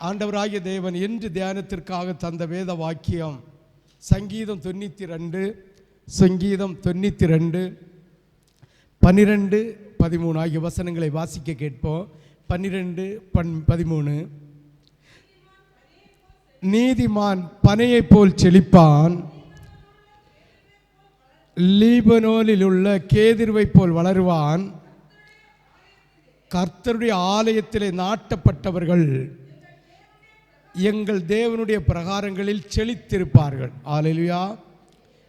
ஆண்டவராகிய தேவன் என்று தியானத்திற்காக தந்த வேத வாக்கியம் சங்கீதம் 92 12-13 ஆகிய வசனங்களை வாசிக்க கேட்போம். 12-13. நீதிமான் பனையை போல் செழிப்பான், லீபனோனில் உள்ள கேதிர்வை போல் வளருவான். கர்த்தருடைய ஆலயத்திலே நாட்டப்பட்டவர்கள் எங்கள் தேவனுடைய பிரகாரங்களில் செழித்திருப்பார்கள். ஹல்லேலூயா,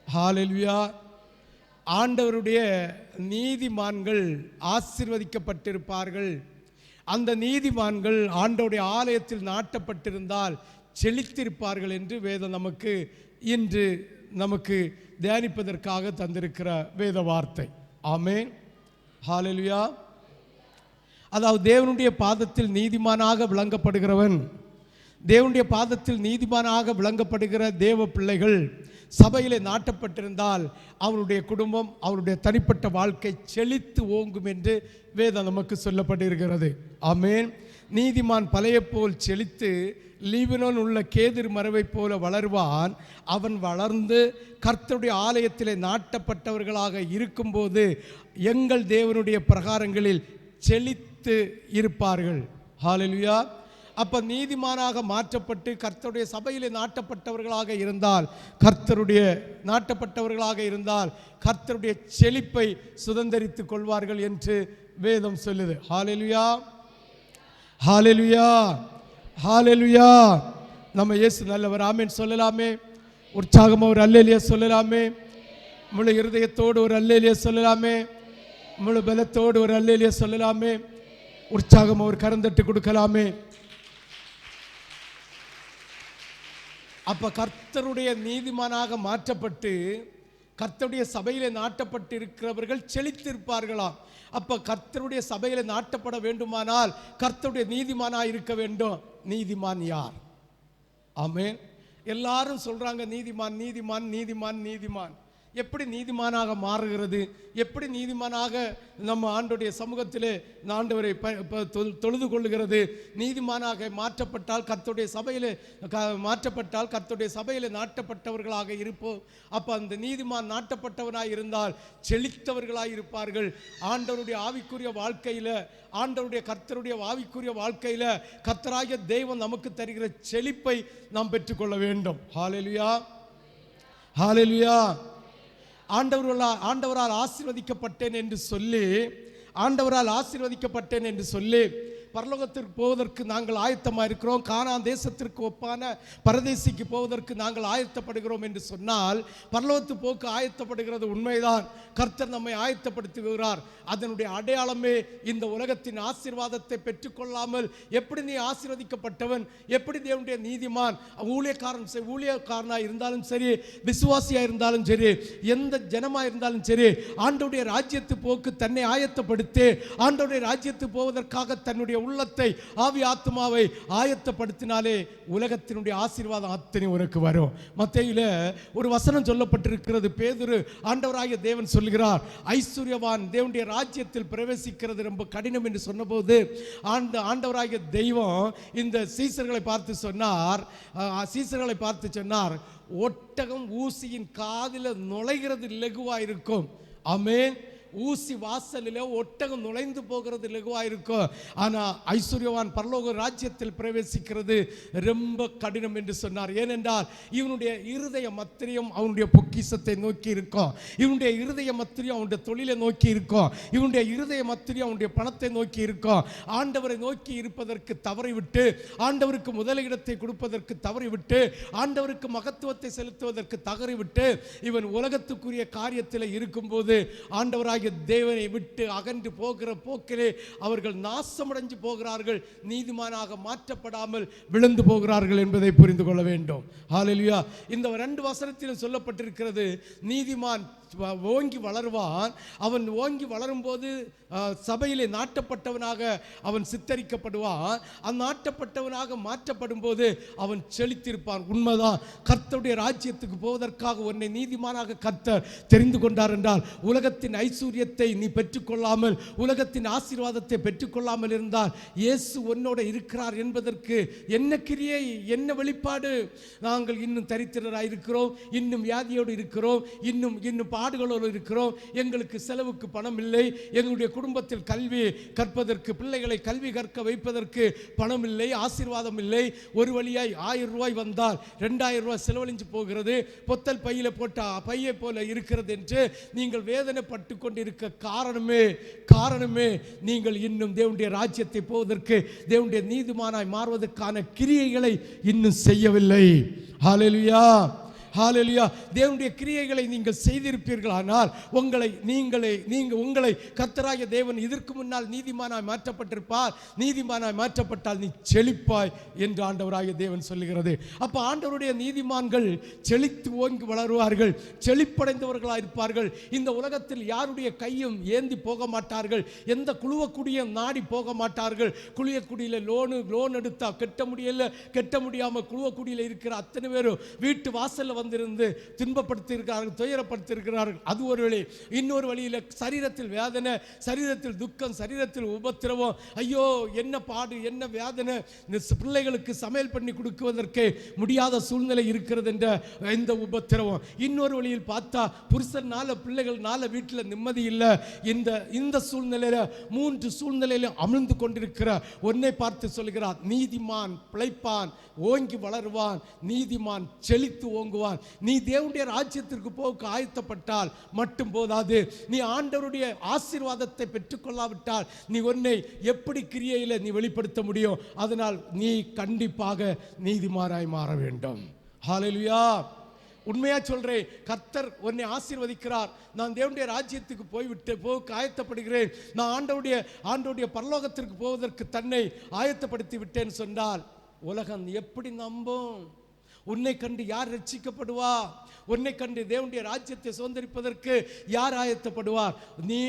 ஹல்லேலூயா. ஆண்டவருடைய நீதிமான்கள் ஆசீர்வதிக்கப்பட்டிருப்பார்கள். அந்த நீதிமான்கள் ஆண்டவருடைய ஆலயத்தில் நாட்டப்பட்டிருந்தால் செழித்திருப்பார்கள் என்று வேதம் இன்று நமக்கு தியானிப்பதற்காக தந்திருக்கிற வேத வார்த்தை. ஆமென், ஹல்லேலூயா. அதாவது தேவனுடைய பாதத்தில் நீதிமானாக விளங்கப்படுகிறவன், தேவனுடைய பாதத்தில் நீதிமானாக விளங்கப்படுகிற தேவ பிள்ளைகள் சபையிலே நாட்டப்பட்டிருந்தால் அவருடைய குடும்பம், அவருடைய தனிப்பட்ட வாழ்க்கை செழித்து ஓங்கும் என்று வேதம் நமக்கு சொல்லப்பட்டிருக்கிறது. ஆமென். நீதிமான் பழைய போல் செழித்து லீபனோன் உள்ள கேதிர் மரவை போல வளருவான். அவன் வளர்ந்து கர்த்தருடைய ஆலயத்திலே நாட்டப்பட்டவர்களாக இருக்கும்போது எங்கள் தேவனுடைய பிரகாரங்களில் செழித்து இருப்பார்கள். ஹல்லேலூயா. அப்போ நீதிமானாக மாற்றப்பட்டு கர்த்தருடைய சபையிலே நாட்டப்பட்டவர்களாக இருந்தால் கர்த்தருடைய செழிப்பை சுதந்தரித்துக் கொள்வார்கள் என்று வேதம் சொல்லுது. ஹல்லேலூயா, ஹல்லேலூயா, ஹல்லேலூயா. நம்ம இயேசு நல்லவர். ஆமென் சொல்லலாமே. உற்சாகமாக ஒரு அல்லேலூயா சொல்லலாமே. முழு இருதயத்தோடு ஒரு அல்லேலூயா சொல்லலாமே. முழு பலத்தோடு ஒரு அல்லேலூயா சொல்லலாமே. உற்சாகமாக ஒரு கரந்தட்டு கொடுக்கலாமே. அப்போ கர்த்தருடைய நீதிமானாக மாற்றப்பட்டு கர்த்தருடைய சபையிலே நாட்டப்பட்டு இருக்கிறவர்கள் செழித்திருப்பார்களாம். அப்போ கர்த்தருடைய சபையிலே நாட்டப்பட வேண்டுமானால் கர்த்தருடைய நீதிமானாக இருக்க வேண்டும். நீதிமான் யார்? ஆமென். எல்லாரும் சொல்றாங்க நீதிமான் நீதிமான் நீதிமான் நீதிமான். எப்படி நீதிமானாக மாறுகிறது? எப்படி நீதிமானாக நம்ம ஆண்டவருடைய சமூகத்திலே ஆண்டவரை தொழுது கொள்ளுகிறது? நீதிமானாக மாற்றப்பட்டால் கர்த்தருடைய சபையிலே மாற்றப்பட்டால் கர்த்தருடைய சபையிலே நாட்டப்பட்டவர்களாக இருப்போம். அப்போ அந்த நீதிமான் நாட்டப்பட்டவனாக இருந்தால் செழித்தவர்களாக இருப்பார்கள். ஆண்டவருடைய ஆவிக்குரிய வாழ்க்கையில், ஆண்டவருடைய கர்த்தருடைய ஆவிக்குரிய வாழ்க்கையில் கர்த்தராகிய தெய்வம் நமக்கு தருகிற செழிப்பை நாம் பெற்றுக்கொள்ள வேண்டும். ஹல்லேலூயா, ஹல்லேலூயா. ஆண்டவரால் ஆசீர்வதிக்கப்பட்டேன் என்று சொல்லி பரலோகத்திற்கு போவதற்கு நாங்கள் ஆயத்தமாக இருக்கிறோம், கானான் தேசத்திற்கு ஒப்பான பரதேசிக்கு போவதற்கு நாங்கள் ஆயத்தப்படுகிறோம் என்று சொன்னால் பரலோகத்து போக்கு ஆயத்தப்படுகிறது உண்மைதான். கர்த்தர் நம்மை ஆயத்தப்படுத்துகிறார். அதனுடைய அடையாளமே இந்த உலகத்தின் ஆசீர்வாதத்தை பெற்றுக்கொள்ளாமல் எப்படி நீ ஆசீர்வதிக்கப்பட்டவன், எப்படி தேவனுடைய நீதிமான், ஊழியக்காரனாக இருந்தாலும் சரி, விசுவாசியாக இருந்தாலும் சரி, எந்த ஜனமாக இருந்தாலும் சரி, ஆண்டவருடைய ராஜ்யத்து போக்கு தன்னை ஆயத்தப்படுத்தி ஆண்டவருடைய ராஜ்யத்து போவதற்காக தன்னுடைய உள்ளத்தை, ஆவி ஆத்மாவை ஆயத்தப்படுத்தினாலே உலகத்தினுடைய ஆசீர்வாதம் அத்தனை உனக்கு வரும். மத்தேயுல ஒரு வசனம் சொல்லப்பட்டிருக்கிறது. பேதுரு ஆண்டவராகிய தேவன் சொல்கிறார், ஐஸ்வர்யவான் தேவனுடைய ராஜ்யத்தில் பிரவேசிக்கிறது ரொம்ப கடினம் என்று சொன்னபோது ஆண்டவராகிய தெய்வம் இந்த சீசர்களை பார்த்து சொன்னார், ஒட்டகம் ஊசியின் காதில் நுழைகிறது லெகுவா இருக்கும். ஆமென். ஊசி வாசலில் ஒட்டகம் நுழைந்து போகிறது லெகுவாக இருக்கும். ஆனால் ஐஸ்வர்யவான் பரலோக ராஜ்யத்தில் பிரவேசிக்கிறது ரொம்ப கடினம் என்று சொன்னார். ஏனென்றால் இவனுடைய இருதய மத்திரியம் அவனுடைய பொக்கிஷத்தை நோக்கி இருக்கும், இவனுடைய இருதய மத்திரியம் அவனுடைய தொழிலை நோக்கி இருக்கும், இவனுடைய இருதய மத்திரியம் அவனுடைய பணத்தை நோக்கி இருக்கும். ஆண்டவரை நோக்கி இருப்பதற்கு தவறிவிட்டு, ஆண்டவருக்கு முதலிடத்தை கொடுப்பதற்கு தவறிவிட்டு, ஆண்டவருக்கு மகத்துவத்தை செலுத்துவதற்கு தவறிவிட்டு இவன் உலகத்துக்குரிய காரியத்தில் இருக்கும்போது ஆண்டவராக தேவனை விட்டு அகன்று போகிற போக்கிலே அவர்கள் நாசமடைஞ்சு போகிறார்கள். நீதிமானாக மாற்றப்படாமல் விழுந்து போகிறார்கள் என்பதை புரிந்து கொள்ள வேண்டும். ஹல்லேலூயா. இந்த 2 வசனத்திலும் சொல்லப்பட்டிருக்கிறது, நீதிமான் ஓங்கி வளருவான். அவன் ஓங்கி வளரும்போது சபையிலே நாட்டப்பட்டவனாக அவன் சித்தரிக்கப்படுவான். நாட்டப்பட்டவனாக மாற்றப்படும் போது அவன் செழித்திருப்பான். உண்மைதான். கர்த்தருடைய ராஜ்யத்துக்கு போவதற்காக உன்னை நீதிமானாக கர்த்தர் தெரிந்து கொண்டார் என்றால், உலகத்தின் ஐஸ்வர்யத்தை நீ பெற்றுக்கொள்ளாமல், உலகத்தின் ஆசீர்வாதத்தை பெற்றுக்கொள்ளாமல் இருந்தால், இயேசு உன்னோட இருக்கிறார் என்பதற்கு என்ன கிரியை, என்ன வெளிப்பாடு? நாங்கள் இன்னும் தரித்திரராக இருக்கிறோம், இன்னும் வியாதியோடு இருக்கிறோம், இன்னும் பாடுகளோடு இருக்கிறோம், எங்களுக்கு செலவுக்கு பணம் இல்லை, எங்களுடைய குடும்பத்தில் கல்வி கற்பதற்கு, பிள்ளைகளை கல்வி கற்க வைப்பதற்கு பணம் இல்லை, ஆசீர்வாதம் இல்லை. ஒரு வழியாய் 1000 ரூபாய் வந்தால் 2000 ரூபாய் செலவழிஞ்சு போகிறது, பொத்தல் பையில போட்ட பையை போல இருக்கிறது என்று நீங்கள் வேதனைப்பட்டு கொண்டிருக்க காரணமே நீங்கள் இன்னும் தேவனுடைய ராஜ்யத்தை போவதற்கு, தேவனுடைய நீதிமானாய் மாறுவதற்கான கிரியைகளை இன்னும் செய்யவில்லை. ஹல்லேலூயா, ஹல்லேலூயா. தேவனுடைய கிரியைகளை நீங்கள் செய்திருப்பீர்களானால் உங்களை கர்த்தராகிய தேவன் இதற்கு முன்னால் நீதிமானாய் மாற்றப்பட்டிருப்பார். நீதிமானாய் மாற்றப்பட்டால் நீ செழிப்பாய் என்று ஆண்டவராகிய தேவன் சொல்லுகிறது. அப்போ ஆண்டவருடைய நீதிமான்கள் செழித்து ஓங்கி வளருவார்கள், செழிப்படைந்தவர்களாக இருப்பார்கள். இந்த உலகத்தில் யாருடைய கையும் ஏந்தி போக மாட்டார்கள், எந்த குழுவக்குடியும் நாடி போக மாட்டார்கள். குழியக்குடியில் லோன் எடுத்தா கெட்ட முடியாமல் குழுவக்குடியில் இருக்கிற அத்தனை பேரும் வீட்டு வாசலில் வந்திருந்து துன்பப்படுத்தியிருக்கிறார்கள், துயரப்படுத்தியிருக்கிறார்கள். அது ஒரு வழி. இன்னொரு வழியில் சரீரத்தில் வேதனை, சரீரத்தில் துக்கம், சரீரத்தில் உபத்திரவம். ஐயோ என்ன பாடு, என்ன வேதனை, பிள்ளைகளுக்கு சமையல் பண்ணி கொடுக்குவதற்கு முடியாத சூழ்நிலை இருக்கிறது என்ற இந்த உபத்திரவம். இன்னொரு வழியில் பார்த்தா புருஷனால பிள்ளைகள்னால வீட்டில் நிம்மதி இல்லை. இந்த சூழ்நிலையில 3 சூழ்நிலையிலும் அமிழ்ந்து கொண்டிருக்கிற ஒன்னை பார்த்து சொல்கிறார், நீதிமான் பிழைப்பான், ஓங்கி வளருவான், நீதிமான் செழித்து ஓங்குவான். நீ தேவனுடைய ராஜ்யத்திற்கு போக ஆயத்தப்பட்டால் மட்டும் போதாது, நீ ஆண்டவருடைய ஆசீர்வாதத்தை பெற்றுக்கொள்ளாவிட்டால் நீ உன்னை எப்படி கிரியையில நீ வெளிப்படுத்த முடியும்? அதனால் நீ கண்டிப்பாக நீதிமானாய் மாற வேண்டும். ஹல்லேலூயா. உண்மையா சொல்றேன், கர்த்தர் உன்னை ஆசீர்வதிக்கிறார். நான் தேவனுடைய ராஜ்யத்துக்கு போக ஆயத்தப்படுகிறேன், நான் ஆண்டவருடைய பரலோகத்திற்கு போவதற்கு தன்னை ஆயத்தப்படுத்தி விட்டேன் சொன்னால் உலகம் எப்படி நம்பும்? உன்னை கண்டு யார் ரட்சிக்கப்படுவா? உன்னை கண்டு தேவனுடைய ராஜ்யத்தை சுதந்திரிப்பதற்கு யார் ஆயத்தப்படுவார்? நீ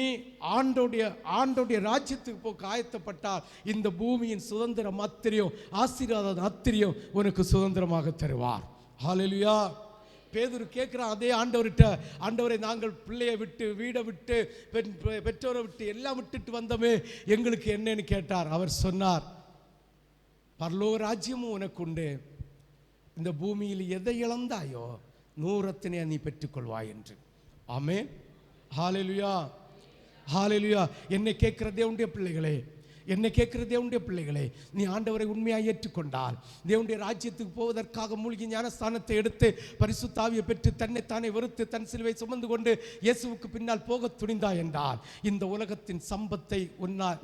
ஆண்டோடைய ராஜ்யத்துக்கு போக ஆயத்தப்பட்டால் இந்த பூமியின் சுதந்திரம் அத்திரியம், ஆசீர்வாதம் அத்திரியம் உனக்கு சுதந்திரமாக தருவார். ஹல்லேலூயா. பேதுரு கேட்கிறான் அதே ஆண்டவர்கிட்ட, ஆண்டவரை நாங்கள் பிள்ளையை விட்டு, வீடை விட்டு, பெற்றோரை விட்டு எல்லாம் விட்டுட்டு வந்தோமே, எங்களுக்கு என்னன்னு கேட்டார். அவர் சொன்னார், பரலோக ராஜ்யமும் உனக்கு உண்டு, இந்த பூமியில் எதை இழந்தாயோ 100 நீ பெற்றுக்கொள்வாய் என்று. ஆமென். ஹல்லேலூயா, ஹல்லேலூயா. என்னை கேட்கிற தேவனுடைய பிள்ளைகளே, நீ ஆண்டவரை உண்மையாக ஏற்றுக்கொண்டால், தேவனுடைய ராஜ்யத்துக்கு போவதற்காக மூழ்கி ஞானஸ்தானத்தை எடுத்து பரிசுத்த ஆவியை பெற்று தன்னைத்தானே வெறுத்து தன் சிலுவை சுமந்து கொண்டு இயேசுவுக்கு பின்னால் போக துணிந்தாய் என்றால், இந்த உலகத்தின் சம்பத்தை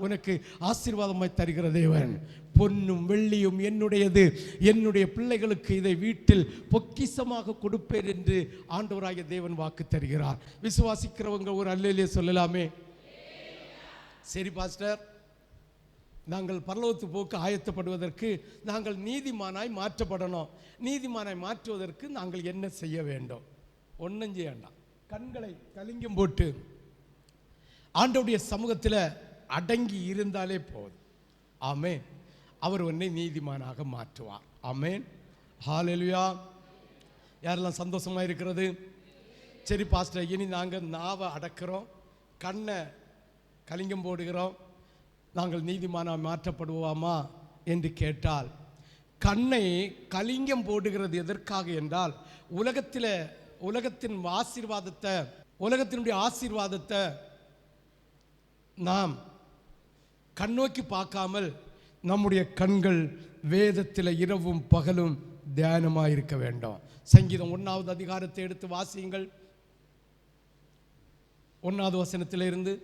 உனக்கு ஆசீர்வாதமாய் தருகிற தேவன், பொன்னும் வெள்ளியும் என்னுடையது, என்னுடைய பிள்ளைகளுக்கு இதை வீட்டில் பொக்கிஷமாக கொடுப்பேன் என்று ஆண்டவராகிய தேவன் வாக்கு தருகிறார். விசுவாசிக்கிறவங்க ஒரு அல்லேலூயா சொல்லலாமே. சரி பாஸ்டர், நாங்கள் பரலோகத்துக்கு போக்கு ஆயத்தப்படுவதற்கு நாங்கள் நீதிமானாய் மாற்றப்படணும். நீதிமானாய் மாற்றுவதற்கு நாங்கள் என்ன செய்ய வேண்டும்? ஒன்றும் செய்ய வேண்டாம். கண்களை கலிங்கம் போட்டு ஆண்டவருடைய சமூகத்தில் அடங்கி இருந்தாலே போதும். ஆமென். அவர் உன்னை நீதிமானாக மாற்றுவார். ஆமென். ஹல்லேலூயா. யாரெல்லாம் சந்தோஷமாக இருக்கிறது? சரி பாஸ்டர், இனி நாங்கள் நாவை அடக்கிறோம், கண்ணை கலிங்கம் போடுகிறோம், நாங்கள் நீதிமானாக மாற்றப்படுவோமா என்று கேட்டால், கண்ணை கலிங்கம் போடுகிறது எதற்காக என்றால், உலகத்தினுடைய ஆசீர்வாதத்தை நாம் கண்ணோக்கி பார்க்காமல் நம்முடைய கண்கள் வேதத்தில் இரவும் பகலும் தியானமாக இருக்க வேண்டும். சங்கீதம் 1வது அதிகாரத்தை எடுத்து வாசியுங்கள். 1வது வசனத்திலிருந்து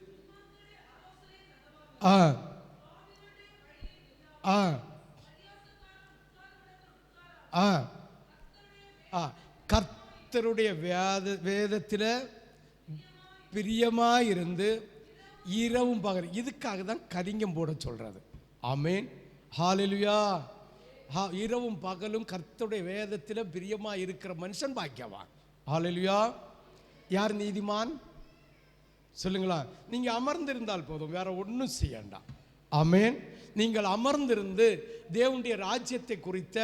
கர்த்தருடைய வேதத்தில் பிரியமாயிருந்து இரவும் பகல், இதுக்காக தான் கலிங்கம் போட சொல்றது. ஆமென். ஹல்லேலூயா. இரவும் பகலும் கர்த்தருடைய வேதத்தில் பிரியமாக இருக்கிற மனுஷன் பாக்கியவான். ஹல்லேலூயா. யார் நீதிமான் சொல்லுங்களா? நீங்க அமர்ந்திருந்தால் போதும், வேற ஒன்றும் செய்யண்டாம். ஆமென். நீங்கள் அமர்ந்திருந்து தேவனுடைய ராஜ்யத்தை குறித்த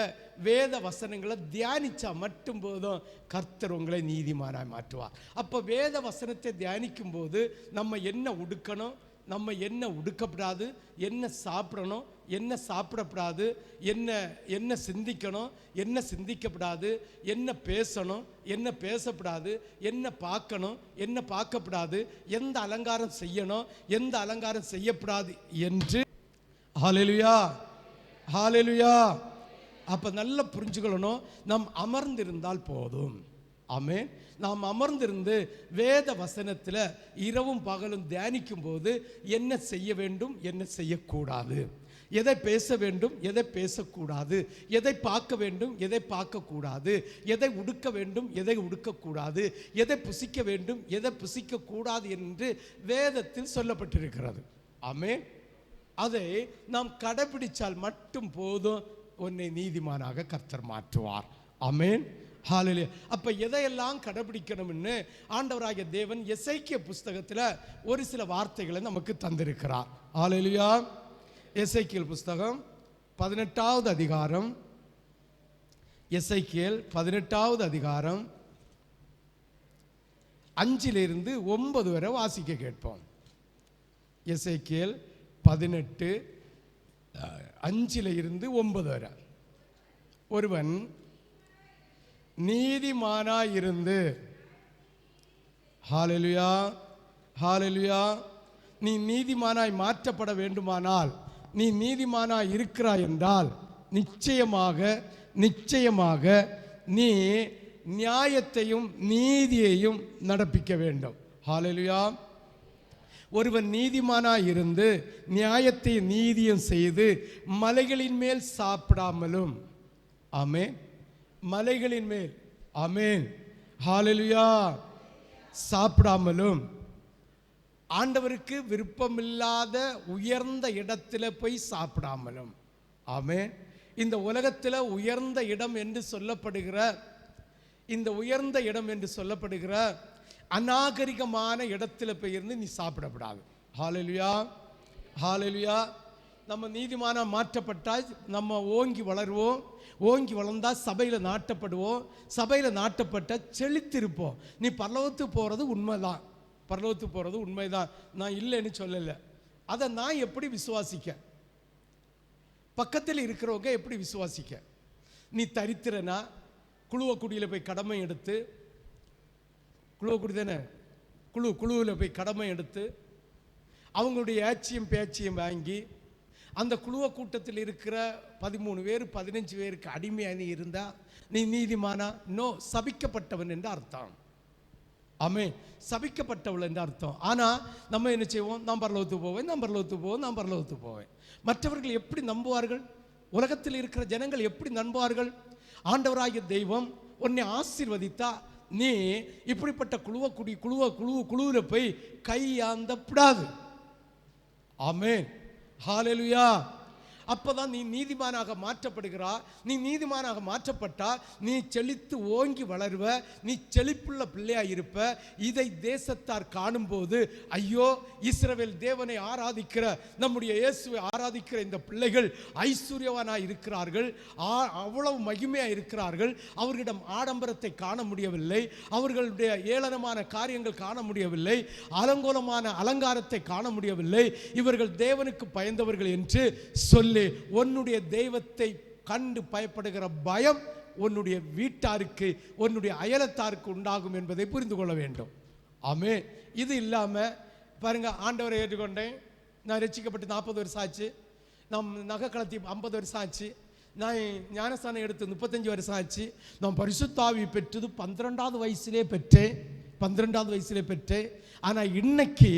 வேத வசனங்களை தியானிச்சா மட்டும் போதும் கர்த்தர் உங்களை நீதிமானாய் மாற்றுவார். அப்போ வேத வசனத்தை தியானிக்கும் போது நம்ம என்ன உடுக்கணும், நம்ம என்ன உடுக்கப்படாது, என்ன சாப்பிடணும், என்ன சாப்பிடப்படாது, என்ன சிந்திக்கணும், என்ன சிந்திக்கப்படாது, என்ன பேசணும், என்ன பேசப்படாது, என்ன பார்க்கணும், என்ன பார்க்கப்படாது, எந்த அலங்காரம் செய்யணும், எந்த அலங்காரம் செய்யப்படாது என்று ஹல்லேலூயா ஹல்லேலூயா. அப்போ நல்லா புரிஞ்சுக்கணும், நாம் அமர்ந்திருந்தால் போதும். ஆமென். நாம் அமர்ந்திருந்து வேத வசனத்தில் இரவும் பகலும் தியானிக்கும் போது என்ன செய்ய வேண்டும், என்ன செய்யக்கூடாது, எதை பேச வேண்டும், எதை பேசக்கூடாது, எதை பார்க்க வேண்டும், எதை பார்க்கக்கூடாது, எதை உடுக்க வேண்டும், எதை உடுக்கக்கூடாது, எதை புசிக்க வேண்டும், எதை புசிக்கக்கூடாது என்று வேதத்தில் சொல்லப்பட்டிருக்கிறது. ஆமென். அதை நாம் கடைபிடிச்சால் மட்டும் போதும், உன்னை நீதிமானாக கர்த்தர் மாற்றுவார். ஆமென். ஹல்லேலூயா. அப்போ எதையெல்லாம் கடைபிடிக்கணும்னு ஆண்டவராகிய தேவன் எசேக்கியா புஸ்தகத்தில் ஒரு சில வார்த்தைகளை நமக்கு தந்திருக்கிறார். ஹல்லேலூயா. எசேக்கியேல் புஸ்தகம் 18வது அதிகாரம், எசேக்கியேல் 18வது அதிகாரம் 5லிருந்து 9 வரை வாசிக்க கேட்போம். எசேக்கியேல் 18 5லிருந்து 9 வரை. ஒருவன் நீதிமானாயிருந்து, ஹல்லேலூயா ஹல்லேலூயா, நீ நீதிமானாய் மாற்றப்பட வேண்டுமானால், நீ நீதிமானாய் இருக்கிறாய் என்றால் நிச்சயமாக நிச்சயமாக நீ நியாயத்தையும் நீதியையும் நடப்பிக்க வேண்டும். ஹல்லேலூயா. ஒருவன் நீதிமானாய் இருந்து நியாயத்தையும் நீதியும் செய்து மலைகளின் மேல் சாப்பிடாமலும், ஆமென், மலைகளின் மேல், ஆமென், ஹல்லேலூயா, சாப்பிடாமலும், ஆண்டவருக்கு விருப்பமில்லாத உயர்ந்த இடத்துல போய் சாப்பிடாமலும், ஆமென். இந்த உலகத்தில் உயர்ந்த இடம் என்று சொல்லப்படுகிற, இந்த உயர்ந்த இடம் என்று சொல்லப்படுகிற அநாகரிகமான இடத்துல போய் இருந்து நீ சாப்பிடப்படாது. ஹல்லேலூயா ஹல்லேலூயா. நம்ம நீதிமான மாற்றப்பட்டால் நம்ம ஓங்கி வளருவோம், ஓங்கி வளர்ந்தால் சபையில் நாட்டப்படுவோம், சபையில் நாட்டப்பட்ட செழித்திருப்போம். நீ பரலோகத்துக்கு போகிறது உண்மைதான், பரலோகத்துக்கு போகிறது உண்மைதான், நான் இல்லைன்னு சொல்லலை. அதை நான் எப்படி விசுவாசிக்க, பக்கத்தில் இருக்கிறவங்க எப்படி விசுவாசிக்க? நீ தரித்திரனா குழுவக்குடியில் போய் கடமை எடுத்து, குழுவக்குடி தானே, குழுவில் போய் கடமை எடுத்து அவங்களுடைய ஏச்சியும் பேச்சியும் வாங்கி அந்த குழுவ கூட்டத்தில் இருக்கிற 13 பேர் 15 பேருக்கு அடிமையாக நீ இருந்தா நீ நீதிமானா? நோ, சபிக்கப்பட்டவன் என்று அர்த்தம். ஆமே, சபிக்கப்பட்டவள் என்று அர்த்தம். ஆனால் நம்ம என்ன செய்வோம்? நான் பரலோகத்துக்கு போவேன், நான் பரலோகத்துக்கு போவேன், நான் பரலோகத்துக்கு போவேன். மற்றவர்கள் எப்படி நம்புவார்கள்? உலகத்தில் இருக்கிற ஜனங்கள் எப்படி நம்புவார்கள்? ஆண்டவராகிய தெய்வம் உன்னை ஆசீர்வதித்தா நீ இப்படிப்பட்ட குழுவில் போய் கையாந்தப்படாது. ஆமென், ஹல்லேலூயா. அப்போதான் நீ நீதிமானாக மாற்றப்படுகிறா. நீ நீதிமானாக மாற்றப்பட்டா நீ செழித்து ஓங்கி வளருவ, நீ செழிப்புள்ள பிள்ளையா இருப்ப. இதை தேசத்தார் காணும்போது, ஐயோ, இஸ்ரவேல் தேவனை ஆராதிக்கிற, நம்முடைய இயேசுவை ஆராதிக்கிற இந்த பிள்ளைகள் ஐஸ்வர்யவானாக இருக்கிறார்கள், அவ்வளவு மகிமையாக இருக்கிறார்கள், அவர்களிடம் ஆடம்பரத்தை காண முடியவில்லை, அவர்களுடைய ஏளனமான காரியங்கள் காண முடியவில்லை, அலங்கோலமான அலங்காரத்தை காண முடியவில்லை, இவர்கள் தேவனுக்கு பயந்தவர்கள் என்று சொல்லி உன்னுடைய தெய்வத்தை கண்டு பயப்படுகிற பயம் உன்னுடைய வீட்டாருக்கு, உன்னுடைய அயலத்தாருக்கு உண்டாகும் என்பதை புரிந்து கொள்ள வேண்டும். ஆமே. இது இல்லாமல் பாருங்க, ஆண்டவரை ஏற்றுக்கொண்டேன், நான் ரட்சிக்கப்பட்டு 40 வருஷம் ஆச்சு, நான் நகை கலத்தி 50 வருஷம் ஆச்சு, நான் ஞானஸ்தானம் எடுத்து 35 வருஷம் ஆச்சு, நான் பரிசுத்தாவி பெற்றது 12வது வயசிலே பெற்றேன், 12வது வயசிலே பெற்றேன். ஆனால் இன்னைக்கு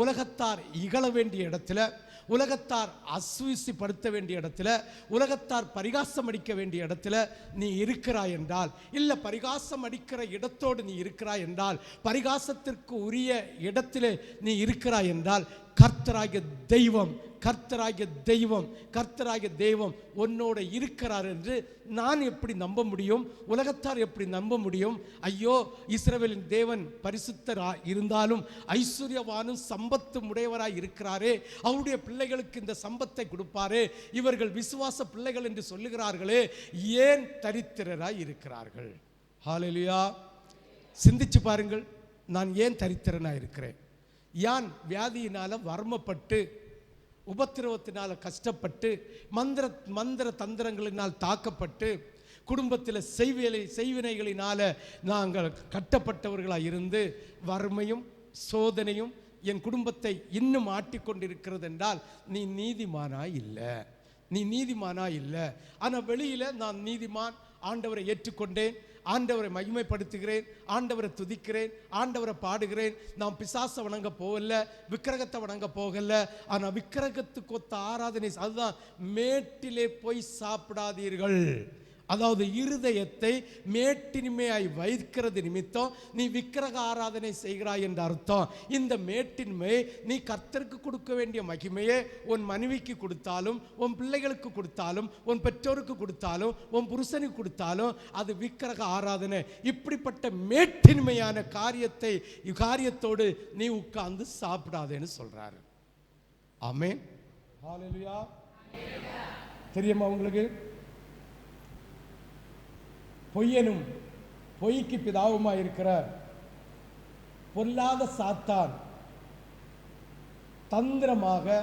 உலகத்தார் இகழ வேண்டிய இடத்துல, உலகத்தார் அசுவிசிப்படுத்த வேண்டிய இடத்துல, உலகத்தார் பரிகாசம் அடிக்க வேண்டிய இடத்துல நீ இருக்கிறாய் என்றால், இல்லை பரிகாசம் அடிக்கிற இடத்தோடு நீ இருக்கிறாய் என்றால், பரிகாசத்திற்கு உரிய இடத்திலே நீ இருக்கிறாய் என்றால், கர்த்தராகிய தெய்வம் கர்த்தராகிய தெய்வம் கர்த்தராகிய தெய்வம் உன்னோட இருக்கிறார் என்று நான் எப்படி நம்ப முடியும்? உலகத்தார் எப்படி நம்ப முடியும்? ஐயோ, இஸ்ரவேலின் தேவன் பரிசுத்தரா இருந்தாலும் ஐஸ்வர்யவானும் சம்பத்து உடையவராய் இருக்கிறாரே, அவருடைய பிள்ளைகளுக்கு இந்த சம்பத்தை கொடுப்பாரே, இவர்கள் விசுவாச பிள்ளைகள் என்று சொல்லுகிறார்களே, ஏன் தரித்திரராய் இருக்கிறார்கள்? ஹல்லேலூயா. சிந்திச்சு பாருங்கள், நான் ஏன் தரித்திரனாய் இருக்கிறேன்? யான் வியாதியினால வர்மப்பட்டு, உபத்திரவத்தினால கஷ்டப்பட்டு, மந்திர தந்திரங்களினால் தாக்கப்பட்டு, குடும்பத்தில் செய்வினைகளினால நாங்கள் கட்டப்பட்டவர்களாக இருந்து வறுமையும் சோதனையும் என் குடும்பத்தை இன்னும் ஆட்டிக்கொண்டிருக்கிறது என்றால் நீ நீதிமானா இல்லை, நீ நீதிமானா இல்லை. ஆனால் வெளியில் நான் நீதிமான், ஆண்டவரை ஏற்றுக்கொண்டேன், ஆண்டவரை மகிமைப்படுத்துகிறேன், ஆண்டவரை துதிக்கிறேன், ஆண்டவரை பாடுகிறேன். நான் பிசாசை வணங்க போகல, விக்கிரகத்தை வணங்க போகல. ஆனால் விக்கிரகத்துக்கு ஒத்த ஆராதனை, அதுதான் மேட்டிலே போய் சாப்பிடாதீர்கள். அதாவது இருதயத்தை மேட்டின்மையாய் வைக்கிறது நிமித்தம் நீ விக்கிரக ஆராதனை செய்கிறாய் என்ற அர்த்தம். இந்த மேட்டின்மை நீ கர்த்தருக்கு கொடுக்க வேண்டிய மகிமையே உன் மனைவிக்கு கொடுத்தாலும், உன் பிள்ளைகளுக்கு கொடுத்தாலும், உன் பெற்றோருக்கு கொடுத்தாலும், உன் புருஷனுக்கு கொடுத்தாலும் அது விக்கிரக ஆராதனை. இப்படிப்பட்ட மேட்டின்மையான காரியத்தோடு நீ உட்கார்ந்து சாப்பிடாதேன்னு சொல்றாரு. ஆமென். ஹல்லேலூயா. தெரியுமா உங்களுக்கு? பொய்யனும் பொய்க்கு பிதாவுமாய் இருக்கிற பொல்லாத சாத்தான் தந்திரமாக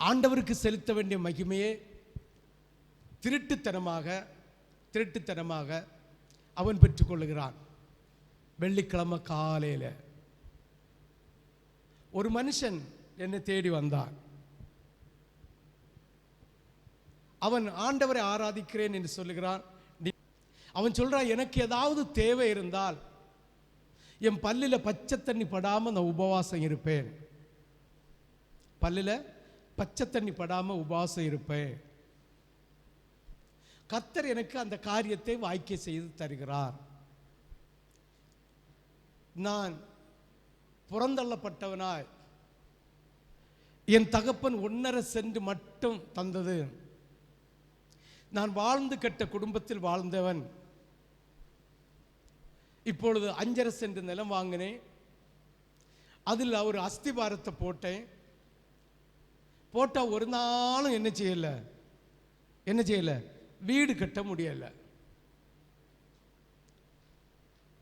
ஆண்டவருக்கு செலுத்த வேண்டிய மகிமையே திருட்டுத்தனமாக அவன் பெற்றுக்கொள்ளுகிறான். வெள்ளிக்கிழமை காலையில் ஒரு மனுஷன் என்னை தேடி வந்தான். அவன் ஆண்டவரை ஆராதிக்கிறேன் என்று சொல்லுகிறான். அவன் சொல்றான், எனக்கு ஏதாவது தேவை இருந்தால் என் பல்லில் பச்சை தண்ணி படாமல் நான் உபவாசம் இருப்பேன், பல்லில் பச்சை தண்ணி படாமல் உபவாசம் இருப்பேன். கர்த்தர் எனக்கு அந்த காரியத்தை வாய்க்க செய்து தருகிறார். நான் புறந்தள்ளப்பட்டவனாய் என் தகப்பன் 1.5 சென்ட் மட்டும் தந்தது. நான் வாழ்ந்து கெட்ட குடும்பத்தில் வாழ்ந்தவன். இப்பொழுது 5.5 சென்ட் நிலம் வாங்கினேன். அதில் ஒரு அஸ்திபாரத்தை போட்டால் ஒரு நாளும் என்ன செய்யலை, வீடு கட்ட முடியலை.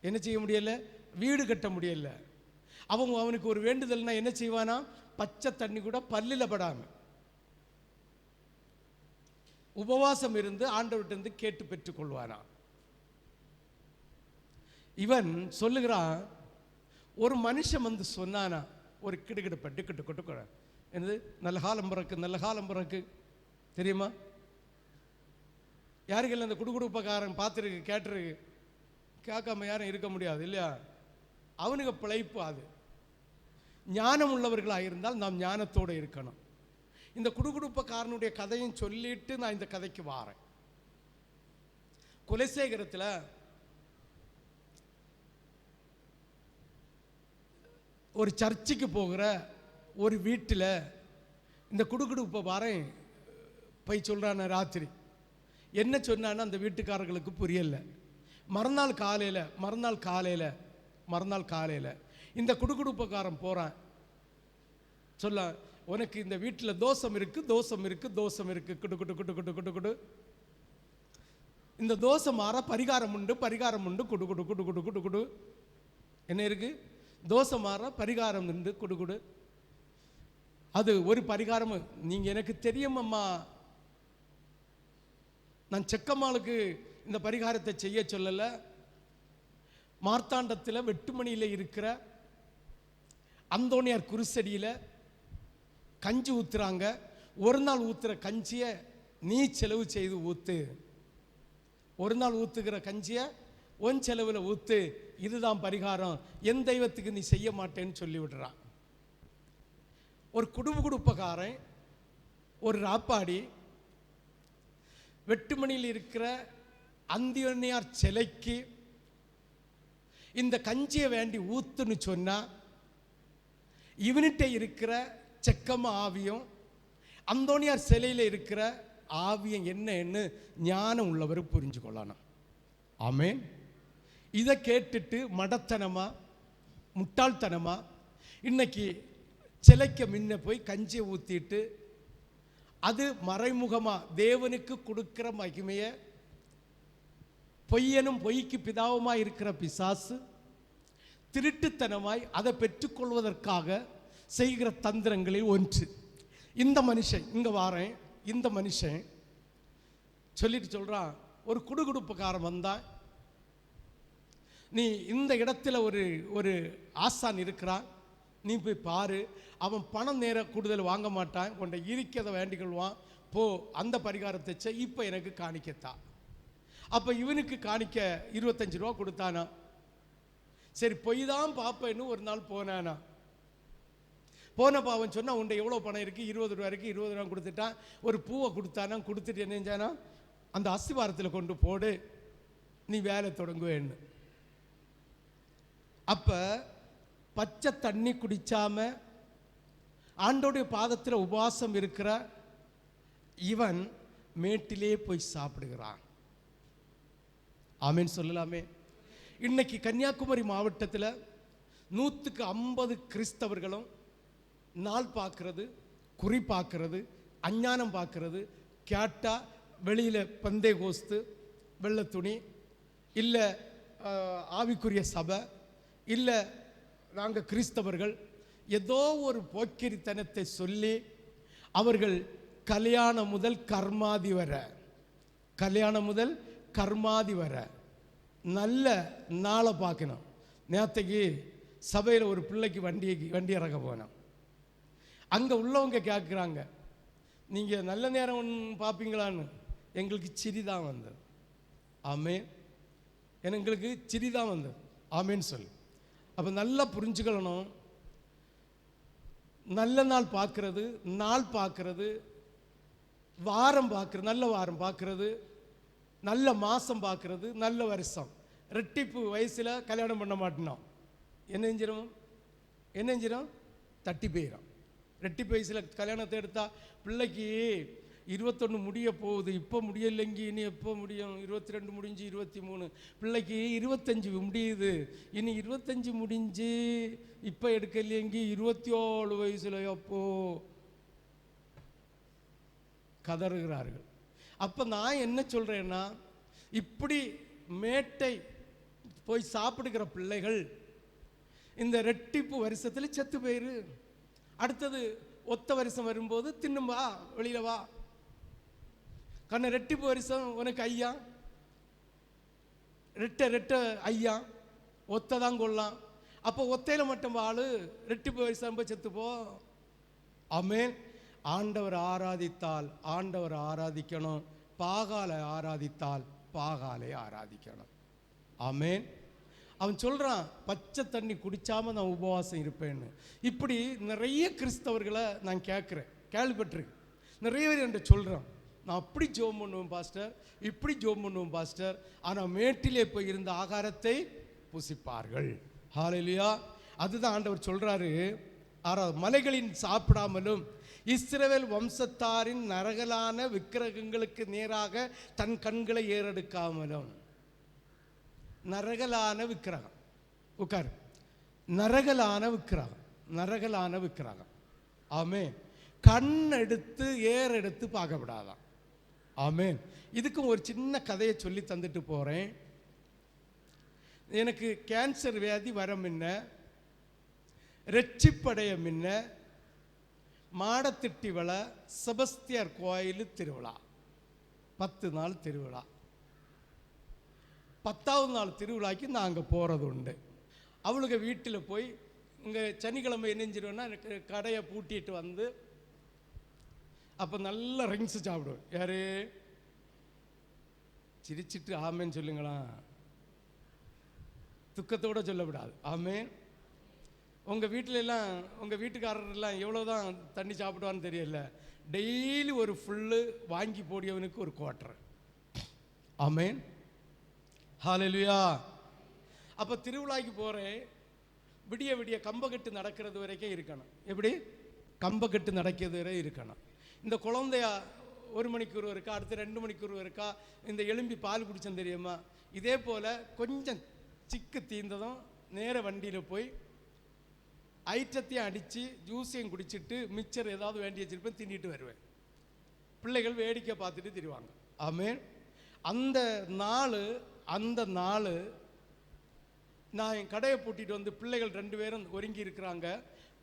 என்ன செய்ய முடியலை? வீடு கட்ட முடியலை. அவனுக்கு ஒரு வேண்டுதல்னா என்ன செய்வானா, பச்சை தண்ணி கூட பல்லில் படாமல் உபவாசம் இருந்து ஆண்டவர்கிட்ட கேட்டு பெற்றுக்கொள்வானா. இவன் சொல்லுகிறான், ஒரு மனுஷன் வந்து சொன்னானா, ஒரு கிடுகிட்டு என்னது நல்ல காலம் பிறக்கு தெரியுமா? யாருக்கெல்லாம் அந்த குடுகுடுப்பக்காரன் பார்த்துருக்கு, கேட்டிருக்கு, கேட்காம யாரும் இருக்க முடியாது இல்லையா? அவனுக்கு பிழைப்பு. அது ஞானம் உள்ளவர்களாக இருந்தால் நாம் ஞானத்தோடு இருக்கணும். இந்த குடுகுடுப்பக்காரனுடைய கதையும் சொல்லிட்டு நான் இந்த கதைக்கு வாரேன். குலசேகரத்தில் ஒரு சர்ச்சுக்கு போகிற ஒரு வீட்டில் இந்த குடுகுடுப்ப வாரேன் போய் சொல்கிறான. ராத்திரி என்ன சொன்னான்னு அந்த வீட்டுக்காரர்களுக்கு புரியல. மறுநாள் காலையில் இந்த குடுகுடுப்பக்காரன் போகிறான். சொல்ல, உனக்கு இந்த வீட்டில் தோஷம் இருக்கு. குடு இந்த தோஷம் மாற பரிகாரம் உண்டு. குடு என்ன இருக்கு? தோஷம் மாற பரிகாரம் உண்டு. குடு அது ஒரு பரிகாரம். நீங்க எனக்கு தெரியும் அம்மா, நான் செக்கம்மாளுக்கு இந்த பரிகாரத்தை செய்ய சொல்லல. மார்த்தாண்டத்தில் வெட்டுமணியில் இருக்கிற அந்தோனியார் குருசடியில் கஞ்சி ஊத்துறாங்க. ஒரு நாள் ஊத்துற கஞ்சியை நீ செலவு செய்து ஊத்து. ஒரு நாள் ஊத்துகிற கஞ்சியை உன் செலவில் ஊத்து. இதுதான் பரிகாரம். என் தெய்வத்துக்கு நீ செய்ய மாட்டேன்னு சொல்லி விடுறான். ஒரு குடுப்பக்காரன், ஒரு ராப்பாடி வெட்டுமணியில் இருக்கிற அந்தோனியார் சிலைக்கு இந்த கஞ்சியை வேண்டி ஊத்துன்னு சொன்னா இவனிட்ட இருக்கிற செக்கம ஆவியும் அந்தோனியார் சிலையில் இருக்கிற ஆவியம் என்னன்னு ஞானம் உள்ளவர் புரிஞ்சு கொள்ளணும். ஆமென். இதை கேட்டுட்டு மடத்தனமா முட்டாள்தனமா இன்னைக்கு சிலைக்க முன்ன போய் கஞ்சியை ஊத்திட்டு அது மறைமுகமா தேவனுக்கு கொடுக்கிற மகிமையை பொய்யனும் பொய்க்கு பிதாவுமாய் இருக்கிற பிசாசு திருட்டுத்தனமாய் அதை பெற்றுக்கொள்வதற்காக செய்கிற தந்திரங்களில் ஒன்று. இந்த மனுஷன் இங்க வாரேன், இந்த மனுஷன் சொல்லிட்டு சொல்றான், ஒரு குடுகுடுப்புக்காரன் வந்தான், நீ இந்த இடத்துல ஒரு ஆசான் இருக்கிறான், நீ போய் பாரு, அவன் பணம் நேர கூடுதல் வாங்க மாட்டான், கொண்ட இருக்கிறத வேண்டிக்கொள்வான், போ அந்த பரிகாரத்தை செய், இப்போ எனக்கு காணிக்கத்தான். அப்போ இவனுக்கு காணிக்க 25 ரூபா கொடுத்தானா. சரி பொய் தான் பார்ப்பேன்னு ஒரு நாள் போனானா. போனப்போ அவன் சொன்னா, உன்ட எவ்வளோ பணம் இருக்குது? 20 ரூபா இருக்குது. 20 ரூபா கொடுத்துட்டான். ஒரு பூவை கொடுத்தானா, கொடுத்துட்டு என்ன செஞ்சானா, அந்த அஸ்திவாரத்தில் கொண்டு போடு, நீ வேலை தொடங்குவேன்னு. அப்ப பச்சை தண்ணி குடிச்சாம ஆண்டோடைய பாதத்தில் உபவாசம் இருக்கிற இவன் மேட்டிலே போய் சாப்பிடுகிறான். ஆமென் சொல்லலாமே. இன்னைக்கு கன்னியாகுமரி மாவட்டத்தில் 150 கிறிஸ்தவர்களும் நாள் பார்க்கறது, குறி பார்க்கறது, அஞ்ஞானம் பார்க்கறது, கேட்டா வெளியில் பந்தே கோஸ்து, வெள்ளை துணி, இல்லை ஆவிக்குரிய சபை, இல்லை நாங்கள் கிறிஸ்தவர்கள், ஏதோ ஒரு போக்கிரித்தனத்தை சொல்லி அவர்கள் கல்யாணம் முதல் கர்மாதி வர, கல்யாணம் முதல் கர்மாதி வர நல்ல நாளை பார்க்கணும். நேற்றுக்கு சபையில் ஒரு பிள்ளைக்கு வண்டி இறக்க போனோம். அங்கே உள்ளவங்க கேட்குறாங்க, நீங்கள் நல்ல நேரம் ஒன்று பார்ப்பீங்களான்னு. எங்களுக்கு சிரிதான் வந்தது. ஆமென். எங்களுக்கு சிரிதான் வந்தது. ஆமென்னு சொல்லு. அப்போ நல்லா புரிஞ்சுக்கணும், நல்ல நாள் பார்க்கறது, நாள் பார்க்கறது, வாரம் பார்க்கறது, நல்ல வாரம் பார்க்கறது, நல்ல மாதம் பார்க்கறது, நல்ல வருஷம். ரெட்டிப்பு வயசில் கல்யாணம் பண்ண மாட்டோம், என்ன செஞ்சிடும் தட்டி போயிடும். ரெட்டிப்பு வயசில் கல்யாணத்தை எடுத்தால் பிள்ளைக்கு 21 முடிய போகுது, இப்போ முடியலைங்கி, இனி எப்போ முடியும்? 22 முடிஞ்சு 23, பிள்ளைக்கு 25 முடியுது, இனி 25 முடிஞ்சு இப்போ எடுக்கலையங்கி 27 வயசுல எப்போ கதறுகிறார்கள். அப்போ நான் என்ன சொல்கிறேன்னா, இப்படி மேட்டை போய் சாப்பிடுகிற பிள்ளைகள் இந்த ரெட்டிப்பு வருஷத்தில் செத்து போயிரு. அடுத்தது ஒத்த வருஷம் வரும்போது தின்னும் வா, வெளியில் வா. கண்ண ரெட்டிப்பு வருஷம் உனக்கு ஐயா, ரெட்ட ஐயா, ஒத்த தான் கொள்ளலாம். அப்போ ஒத்தையில் மட்டும் வாழு, ரெட்டிப்பு வருஷம் செத்துப்போ. ஆமென். ஆண்டவர் ஆராதித்தால் ஆண்டவர் ஆராதிக்கணும், பாகாலை ஆராதித்தால் பாகாலை ஆராதிக்கணும். ஆமென். அவன் சொல்கிறான், பச்சை தண்ணி குடித்தாமல் நான் உபவாசம் இருப்பேன்னு. இப்படி நிறைய கிறிஸ்தவர்களை நான் கேள்விப்பட்டிருக்கேன். நிறைய பேர் என்கிட்ட சொல்கிறான், நான் அப்படி ஜோம் பண்ணுவேன் பாஸ்டர், இப்படி ஜோம் பண்ணுவேன் பாஸ்டர், ஆனால் மேட்டிலே போய் இருந்த ஆகாரத்தை புசிப்பார்கள். ஹல்லேலூயா. அதுதான் ஆண்டவர் சொல்கிறாரு, மலைகளின் சாப்பிடாமலும் இஸ்ரவேல் வம்சத்தாரின் நரகலான விக்கிரகங்களுக்கு நேராக தன் கண்களை ஏறெடுக்காமலும். நரகலான விக்கிரகம், உட்கார், நரகலான விக்கிரகம், நரகலான விக்கிரகம். ஆமென். கண் எடுத்து ஏறெடுத்து பார்க்கப்படாதான். ஆமென். இதுக்கும் ஒரு சின்ன கதையை சொல்லி தந்துட்டு போகிறேன். எனக்கு கேன்சர் வியாதி வர முன்ன, ரெச்சிப்படைய முன்ன, மாடத்திட்டி விழா, செபஸ்தியார் கோயில் திருவிழா, 10 நாள் திருவிழா. 10வது நாள் திருவிழாக்கு நான் அங்கே போகிறது உண்டு. அவளுக்கு வீட்டில் போய் இங்கே சனிக்கிழமை என்னஞ்சிடுவேன்னா எனக்கு கடையை பூட்டிட்டு வந்து அப்போ நல்ல ரிங்ஸ் சாப்பிடுவேன். யாரு சிரிச்சிட்டு ஆமேன்னு சொல்லுங்களா, துக்கத்தோடு சொல்லக்கூடாது. ஆமேன். உங்கள் வீட்டிலெல்லாம் உங்கள் வீட்டுக்காரரெல்லாம் எவ்வளோதான் தண்ணி சாப்பிடுவான்னு தெரியல, டெய்லி ஒரு ஃபுல்லு வாங்கி போடியவனுக்கு ஒரு குவார்ட்டர். ஆமேன். ஹல்லேலூயா. அப்போ திருவிழாக்கு போகிறேன், விடிய விடிய கம்பக்கட்டு நடக்கிறது வரைக்கும் இருக்கணும். எப்படி? கம்பக்கட்டு நடக்கிறது வரை இருக்கணும். இந்த குழந்தைய 1 மணிக்கு ஒரு இருக்கா, அடுத்து 2 மணிக்கு ஒரு இருக்கா, இந்த எலும்பி பால் குடித்தேன் தெரியுமா? இதே போல் கொஞ்சம் சிக்கு தீர்ந்ததும் நேர வண்டியில் போய் ஐட்டத்தையும் அடித்து ஜூஸையும் குடிச்சிட்டு மிச்சர் ஏதாவது வேண்டி வச்சிருப்பேன், தின்னிட்டு வருவேன். பிள்ளைகள் வேடிக்கை பார்த்துட்டு திரிவாங்க. ஆமென். அந்த நாள் நான் என் கடையை பூட்டிட்டு வந்து பிள்ளைகள் 2 பேரும் ஒருங்கி இருக்கிறாங்க.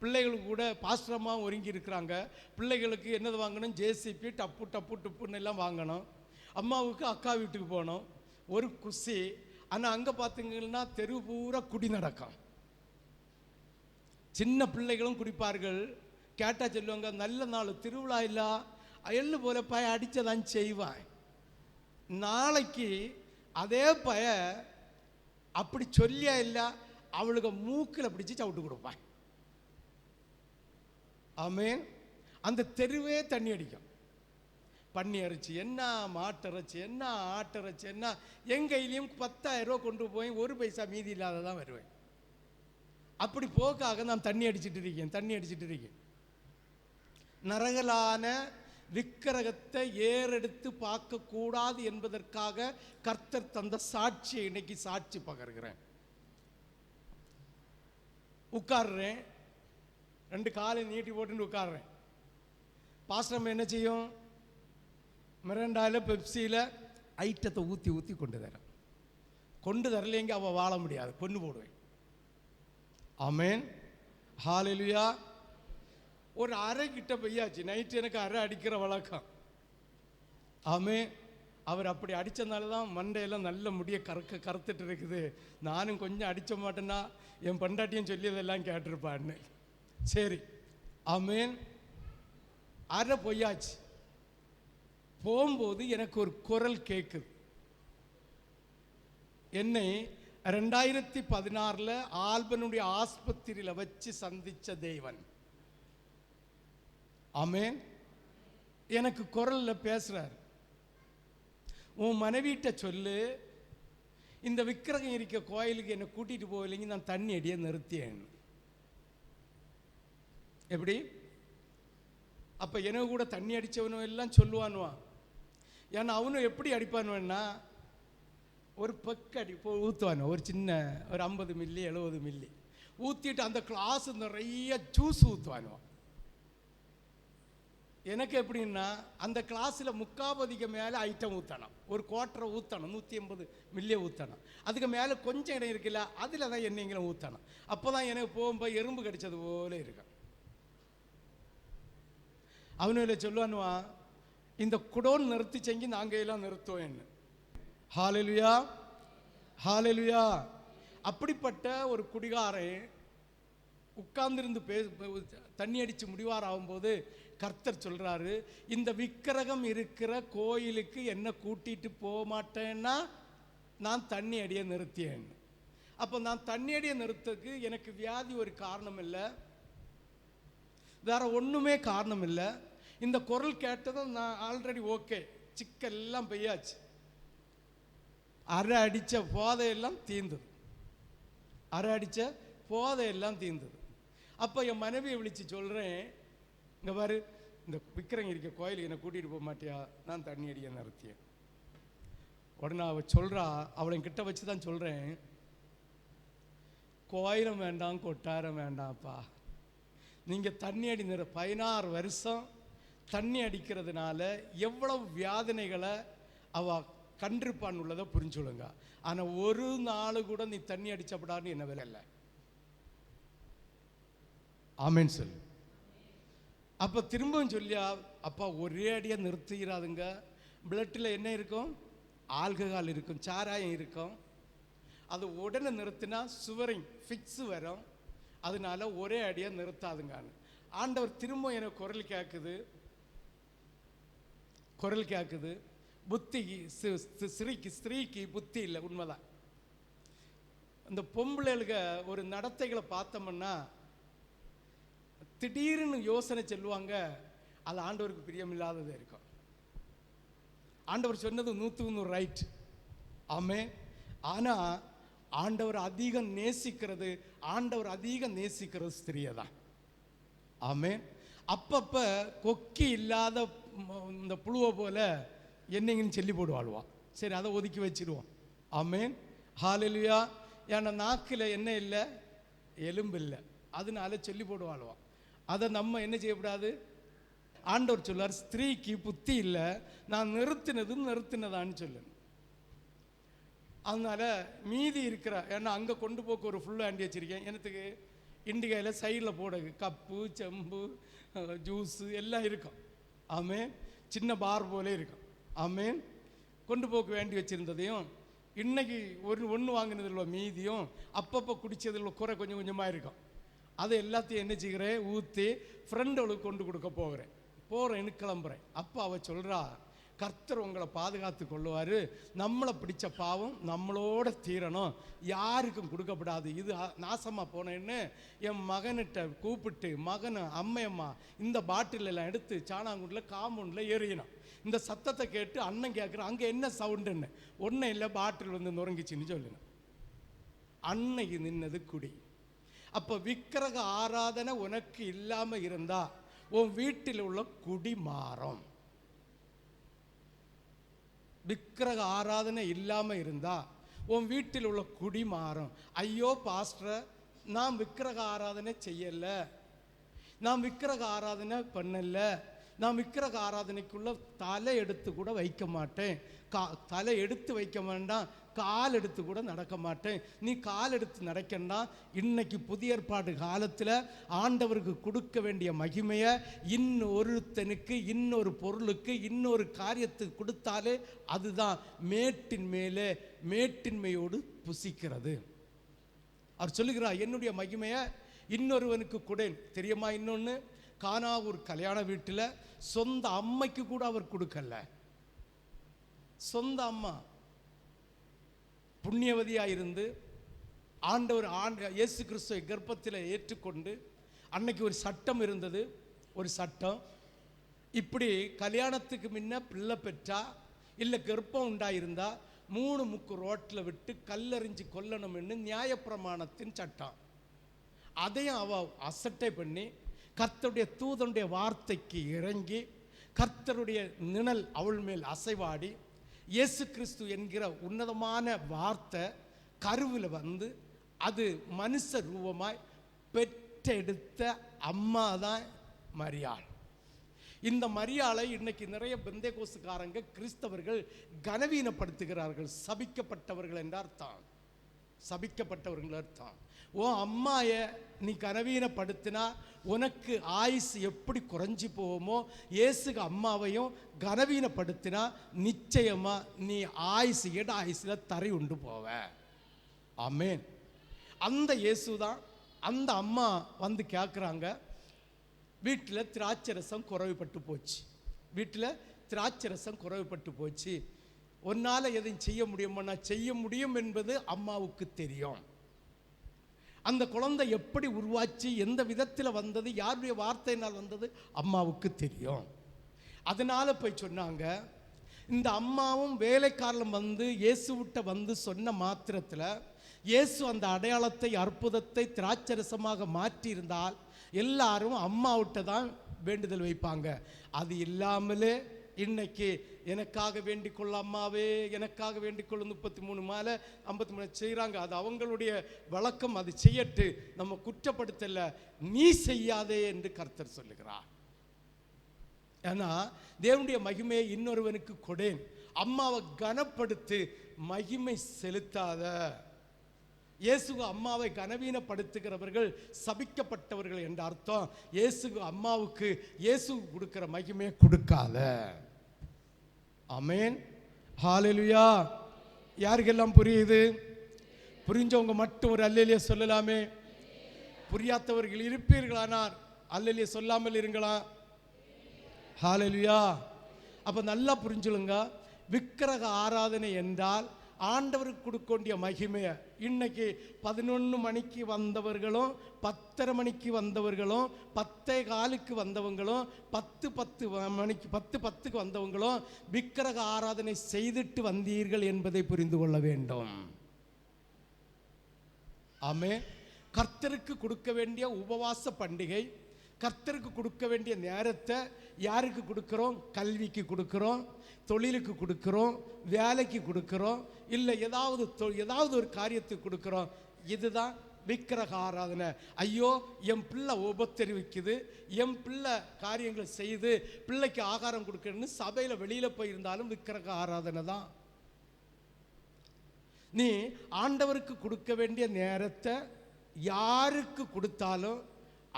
பிள்ளைகளுக்கு கூட பாஸ்டரமாக ஒருங்கி இருக்கிறாங்க. பிள்ளைகளுக்கு என்னது வாங்கணும்? ஜேசிபி, டப்புன்னு எல்லாம் வாங்கணும். அம்மாவுக்கு அக்கா வீட்டுக்கு போனோம். ஒரு குஷி. ஆனால் அங்கே பார்த்தீங்கன்னா தெரு பூரா குடி நடக்கும். சின்ன பிள்ளைகளும் குடிப்பார்கள். கேட்டால் சொல்லுவாங்க, நல்ல நாள் திருவிழா இல்லா எள்ளு போல பய அடித்ததான் செய்வான். நாளைக்கு அதே பய அப்படி சொல்லியா இல்லை, அவளுக்கு மூக்கில் பிடிச்சி சவுட்டு கொடுப்பான். ஆமென். அந்த தெருவே தண்ணி அடிக்கும். பன்னி அரைச்சி என்ன, மாட்டிறைச்சி என்ன, ஆட்டிறைச்சி என்ன. என் கையிலையும் 10,000 ரூபா கொண்டு போய் 1 பைசா மீதி இல்லாததான் வருவேன். அப்படி போக்காக நான் தண்ணி அடிச்சுட்டு இருக்கேன். நரகலான விக்கிரகத்தை ஏறெடுத்து பார்க்கக்கூடாது என்பதற்காக கர்த்தர் தந்த சாட்சியை இன்னைக்கு சாட்சி பகர்கிறேன். உட்கார்றேன், 2 காலை நீட்டி போட்டு உட்கார்றேன். பாஸ்டர் என்ன செய்யும்? மிரண்டாயில் பெப்சியில் ஐட்டத்தை ஊற்றி கொண்டு தரலைங்க அவள் வாழ முடியாது, கொண்டு போடுவேன். ஆமென். ஹல்லேலூயா. ஒரு அரை கிட்ட பெய்யாச்சு. நைட்டு எனக்கு அரை அடிக்கிற வழக்கம். ஆமென். அவர் அப்படி அடித்ததுனால தான் மண்டையெல்லாம் நல்ல முடிய கருத்துட்டு இருக்குது. நானும் கொஞ்சம் அடித்த மாட்டேன்னா என் பண்டாட்டியும் சொல்லியதெல்லாம் கேட்டிருப்பான்னு. சரி. ஆமென். அரை பொய்யாச்சு. போகும்போது எனக்கு ஒரு குரல் கேட்குது. என்னை 2016 ஆல்பனுடைய ஆஸ்பத்திரியில் வச்சு சந்தித்த தேவன். ஆமென். எனக்கு குரல்ல பேசுறார். உன் மனைவிட்ட சொல்லு, இந்த விக்கிரகம் இருக்க கோயிலுக்கு என்னை கூட்டிட்டு போகலைங்க, நான் தண்ணி அடிய நிறுத்தியேன். எப்படி? அப்ப எனக்கு கூட தண்ணி அடிச்சவனும் எல்லாம் சொல்லுவானுவான். ஏன்னா அவனும் எப்படி அடிப்பானுவன்னா, ஒரு பக்கடி ஊற்றுவானு, ஒரு சின்ன ஒரு 50 மில்லி 70 மில்லி ஊற்றிட்டு அந்த கிளாஸ் நிறைய ஜூஸ் ஊற்றுவானுவான். எனக்கு எப்படின்னா, அந்த கிளாஸில் 3/4 மேலே ஐட்டம் ஊற்றணும், ஒரு 1/4 ஊற்றணும், 180 மில்லியை ஊற்றணும். அதுக்கு மேலே கொஞ்சம் இடம் இருக்குல்ல, அதில் தான் எண்ணெய்களும் ஊற்றணும். அப்போ தான் எனக்கு போகும்போது எறும்பு கடிச்சது போல இருக்கும். அவனுல சொல்லுவானுவா, இந்த குடோன் நிறுத்தி செஞ்சு நாங்கள் எல்லாம் நிறுத்துவோம் என்ன. ஹல்லேலூயா, ஹல்லேலூயா. அப்படிப்பட்ட ஒரு குடிகாரன் உட்கார்ந்திருந்து தண்ணி அடித்து முடிவார் ஆகும்போது கர்த்தர் சொல்றாரு, இந்த விக்கிரகம் இருக்கிற கோயிலுக்கு என்ன கூட்டிட்டு போக மாட்டேன்னா நான் தண்ணி அடிய நிறுத்தியேன். அப்போ நான் தண்ணி அடிய நிறுத்தக்கு எனக்கு வியாதி ஒரு காரணம் இல்லை, வேற ஒன்றுமே காரணம் இல்லை. இந்த குரல் கேட்டதும் நான் ஆல்ரெடி ஓகே, சிக்கெல்லாம் பெய்யாச்சு. அரை அடித்த போதையெல்லாம் தீர்ந்தது. அப்போ என் மனைவியை விழிச்சு சொல்கிறேன், இங்கே பாரு, இந்த விக்கிரகம் இருக்க கோயிலுக்கு என்னை கூட்டிகிட்டு போக மாட்டியா, நான் தண்ணி அடிய நிறுத்தியேன். உடனே அவள் சொல்கிறா, அவளை கிட்ட வச்சு தான் சொல்கிறேன், கோயிலும் வேண்டாம் கொட்டாரம் வேண்டாம்ப்பா, நீங்கள் தண்ணி அடி 16 வருஷம் தண்ணி அடிக்கிறதுனால எவ்வளவு வியாதனைகளை அவள் கண்டிருப்பான்னு உள்ளதை புரிஞ்சுடுங்க. ஆனால் ஒரு நாள் கூட நீ தண்ணி அடிச்சப்படான்னு என்ன வேலை இல்லை. ஆமென் சொல்லு. அப்போ திரும்பவும் சொல்லியா, அப்பா ஒரே அடியாக நிறுத்திடாதுங்க. பிளட்டில் என்ன இருக்கும்? ஆல்கஹால் இருக்கும், சாராயம் இருக்கும். அது உடனே நிறுத்தினா சுவரிங் ஃபிக்ஸு வரும். அதனால ஒரே அடியாக நிறுத்தாதுங்கன்னு ஆண்டவர் திரும்ப எனக்கு குரல் கேட்குது. புத்திக்கு ஸ்திரீக்கு புத்தி இல்லை, உண்மைதான். இந்த பொம்பளைகளுக்கு ஒரு நடத்தைகளை பார்த்தோம்னா திடீர்னு யோசனை சொல்லுவாங்க, அது ஆண்டவருக்கு பிரியமில்லாதது இருக்கும். ஆண்டவர் சொன்னது 100% ரைட். ஆமே. ஆனால் ஆண்டவர் அதிகம் நேசிக்கிறது, ஆண்டவர் அதிகம் நேசிக்கிறது ஸ்திரியை தான். ஆமென். அப்பப்போ கொக்கி இல்லாத இந்த புழுவை போல என்னைங்கன்னு சொல்லி போடுவாள்வா. சரி, அதை ஒதுக்கி வச்சிருவோம். ஆமென். ஹல்லேலூயா. ஏன்னா நாக்கில் என்ன இல்லை, எலும்பு இல்லை, அதனால சொல்லி போடுவாள்வா. அதை நம்ம என்ன செய்யக்கூடாது. ஆண்டவர் சொல்லார், ஸ்திரீக்கு புத்தி இல்லை, நான் நிறுத்தினதான்னு சொல்லணும். அதனால மீதி இருக்கிற, ஏன்னா அங்கே கொண்டு போக்க ஒரு ஃபுல்லாக ஆண்டி வச்சிருக்கேன். எனக்கு இண்டிகையில் சைடில் போட கப்பு, செம்பு, ஜூஸு எல்லாம் இருக்கும். ஆமென். சின்ன பார் போலே இருக்கும். ஆமென். கொண்டு போக்க வேண்டி வச்சுருந்ததையும் இன்னைக்கு ஒன்று வாங்கினதில் மீதியும் அப்பப்போ குடித்ததில் குறை கொஞ்சம் கொஞ்சமாக இருக்கும். அதை எல்லாத்தையும் என்ன செய்கிறேன், ஊற்றி ஃப்ரெண்டவளுக்கு கொண்டு கொடுக்க போகிறேன்னு கிளம்புறேன். அப்போ அவள் சொல்கிறா, கர்த்தர் உங்களை பாதுகாத்து கொள்ளுவார், நம்மளை பிடிச்ச பாவம் நம்மளோட தீரணும், யாருக்கும் கொடுக்கப்படாது, இது நாசமாக போனேன்னு என் மகன்கிட்ட கூப்பிட்டு, மகனை அம்மையம்மா இந்த பாட்டிலெல்லாம் எடுத்து சாணாங்குண்டில் காம்பவுண்டில் எறியணும். இந்த சத்தத்தை கேட்டு அண்ணன் கேட்குறேன், அங்கே என்ன சவுண்டுன்னு. ஒன்றும் இல்லை, பாட்டில் வந்து நுறங்கிச்சின்னு சொல்லணும். அன்னைக்கு நின்னது குடி. அப்போ விக்கிரக ஆராதனை உனக்கு இல்லாமல் இருந்தா உன் வீட்டில் உள்ள குடி மாறும். விக்கிரக ஆராதனை இல்லாமல் இருந்தா உன் வீட்டில் உள்ள குடி மாறும். ஐயோ பாஸ்டர், நான் விக்கிரக ஆராதனை செய்யலை, நான் விக்கிரக ஆராதனை பண்ணல, நான் விக்கிரக ஆராதனைக்குள்ள தலை எடுத்து கூட வைக்க மாட்டேன். தலை எடுத்து வைக்க வேண்டாம், கால் எடுத்து கூட நடக்க மாட்டேன். நீ கால் எடுத்து நடக்கண்டா. இன்னைக்கு புதிய ஏற்பாடு காலத்தில் ஆண்டவருக்கு கொடுக்க வேண்டிய மகிமையை இன்னொருத்தனுக்கு, இன்னொரு பொருளுக்கு, இன்னொரு காரியத்துக்கு கொடுத்தாலே அதுதான் மேட்டின் மேலே மேட்டின்மையோடு புசிக்கிறது. அவர் சொல்லுகிறார், என்னுடைய மகிமையை இன்னொருவனுக்கு கொடேன். தெரியுமா? இன்னொன்று, கானாவூர் கல்யாண வீட்டில் சொந்த அம்மைக்கு கூட அவர் கொடுக்கல. சொந்த அம்மா புண்ணியவதியாக இருந்து ஆண்டவர் இயேசு கிறிஸ்துவை கர்ப்பத்தில் ஏற்றுக்கொண்டு, அன்னைக்கு ஒரு சட்டம் இருந்தது. ஒரு சட்டம், இப்படி கல்யாணத்துக்கு முன்ன பிள்ளை பெற்றா இல்லை கர்ப்பம் உண்டாயிருந்தா 3 முக்கு ரோட்டில் விட்டு கல்லறிஞ்சு கொல்லணும்னு நியாயப்பிரமாணத்தின் சட்டம். அதையும் அவ அசட்டை பண்ணி கர்த்தருடைய தூதனுடைய வார்த்தைக்கு இறங்கி கர்த்தருடைய நிழல் அவள் மேல் அசைவாடி இயேசு கிறிஸ்து என்கிற உன்னதமான வார்த்தை கருவில் வந்து அது மனுஷ ரூபமாய் பெற்றெடுத்த அம்மா தான் மரியாள். இந்த மரியாளை இன்னைக்கு நிறைய பெந்தேகோஸ்துக்காரங்க கிறிஸ்தவர்கள் கனவீனப்படுத்துகிறார்கள். சபிக்கப்பட்டவர்கள் என்ற அர்த்தம், சபிக்கப்பட்டவர்கள் அர்த்தம். ஓ அம்மாய நீ கனவீனப்படுத்தினா உனக்கு ஆயுசு எப்படி குறைஞ்சி போவோமோ, இயேசுக்கு அம்மாவையும் கனவீனப்படுத்தினா நிச்சயமா நீ ஆயுசு எட ஆயுசுல தரை உண்டு போவ. ஆமென். அந்த இயேசு தான். அந்த அம்மா வந்து கேட்குறாங்க, வீட்டில் திராட்சரசம் குறைவுபட்டு போச்சு, வீட்டில் திராட்சரசம் குறைவுபட்டு போச்சு, உன்னால் எதையும் செய்ய முடியுமா? செய்ய முடியும் என்பது அம்மாவுக்கு தெரியும். அந்த குழந்தை எப்படி உருவாச்சு, எந்த விதத்தில் வந்தது, யாருடைய வார்த்தையினால் வந்தது அம்மாவுக்கு தெரியும். அதனால போய் சொன்னாங்க. இந்த அம்மாவும் வேலைக்காரலும் வந்து இயேசுவிட்ட வந்து சொன்ன மாத்திரத்தில் இயேசு அந்த அடையாளத்தை, அற்புதத்தை திராட்சரசமாக மாற்றியிருந்தால் எல்லாரும் அம்மாவிட்ட தான் வேண்டுதல் வைப்பாங்க. அது இல்லாமலே இன்னைக்கு எனக்காக வேண்டிக் கொள்ள அம்மாவே, எனக்காக வேண்டிக் கொள்ள 33 மாலை 53 செய்கிறாங்க. அது அவங்களுடைய வழக்கம், அது செய்யட்டு, நம்ம குற்றப்படுத்தல. நீ செய்யாதே என்று கர்த்தர் சொல்லுகிறார். ஏன்னா தேவனுடைய மகிமையை இன்னொருவனுக்கு கொடேன். அம்மாவை கனப்படுத்து, மகிமை செலுத்தாத. இயேசுக்கு அம்மாவை கனவீனப்படுத்துகிறவர்கள் சபிக்கப்பட்டவர்கள் என்ற அர்த்தம். இயேசுக்கு அம்மாவுக்கு இயேசு கொடுக்கிற மகிமையை கொடுக்காத. ஆமென். ஹல்லேலூயா. யாருக்கெல்லாம் புரியுது? புரிஞ்சவங்க மட்டும் ஒரு அல்லேலூயா சொல்லலாமே. புரியாதவர்கள் இருப்பீர்களானார் அல்லேலூயா சொல்லாமல் இருங்களா? ஹல்லேலூயா. அப்ப நல்லா புரிஞ்சுளுங்க. விக்கிரக ஆராதனை என்றால் ஆண்டவருக்கு கொடுக்க வேண்டிய மகிமையை இன்னைக்கு 11 மணிக்கு வந்தவர்களும் 10:30 மணிக்கு வந்தவர்களும் 10:15 வந்தவங்களும் 10:10 மணிக்கு 10:10 வந்தவங்களும் விக்கிரக ஆராதனை செய்துட்டு வந்தீர்கள் என்பதை புரிந்து கொள்ள வேண்டும். ஆமென். கர்த்தருக்கு கொடுக்க வேண்டிய உபவாச பண்டிகை, கர்த்தருக்கு கொடுக்க வேண்டிய நேரத்தை யாருக்கு கொடுக்குறோம்? கல்விக்கு கொடுக்குறோம், தொழிலுக்கு கொடுக்குறோம், வேலைக்கு கொடுக்குறோம், இல்லை ஏதாவது ஒரு காரியத்துக்கு கொடுக்குறோம். இதுதான் விக்கிரக ஆராதனை. ஐயோ, என் பிள்ளை உபத்திரவிக்குது, என் பிள்ளை காரியங்களை செய்து பிள்ளைக்கு ஆகாரம் கொடுக்கணும்னு சபையில் வெளியில் போயிருந்தாலும் விக்கிரக ஆராதனை தான். நீ ஆண்டவருக்கு கொடுக்க வேண்டிய நேரத்தை யாருக்கு கொடுத்தாலும்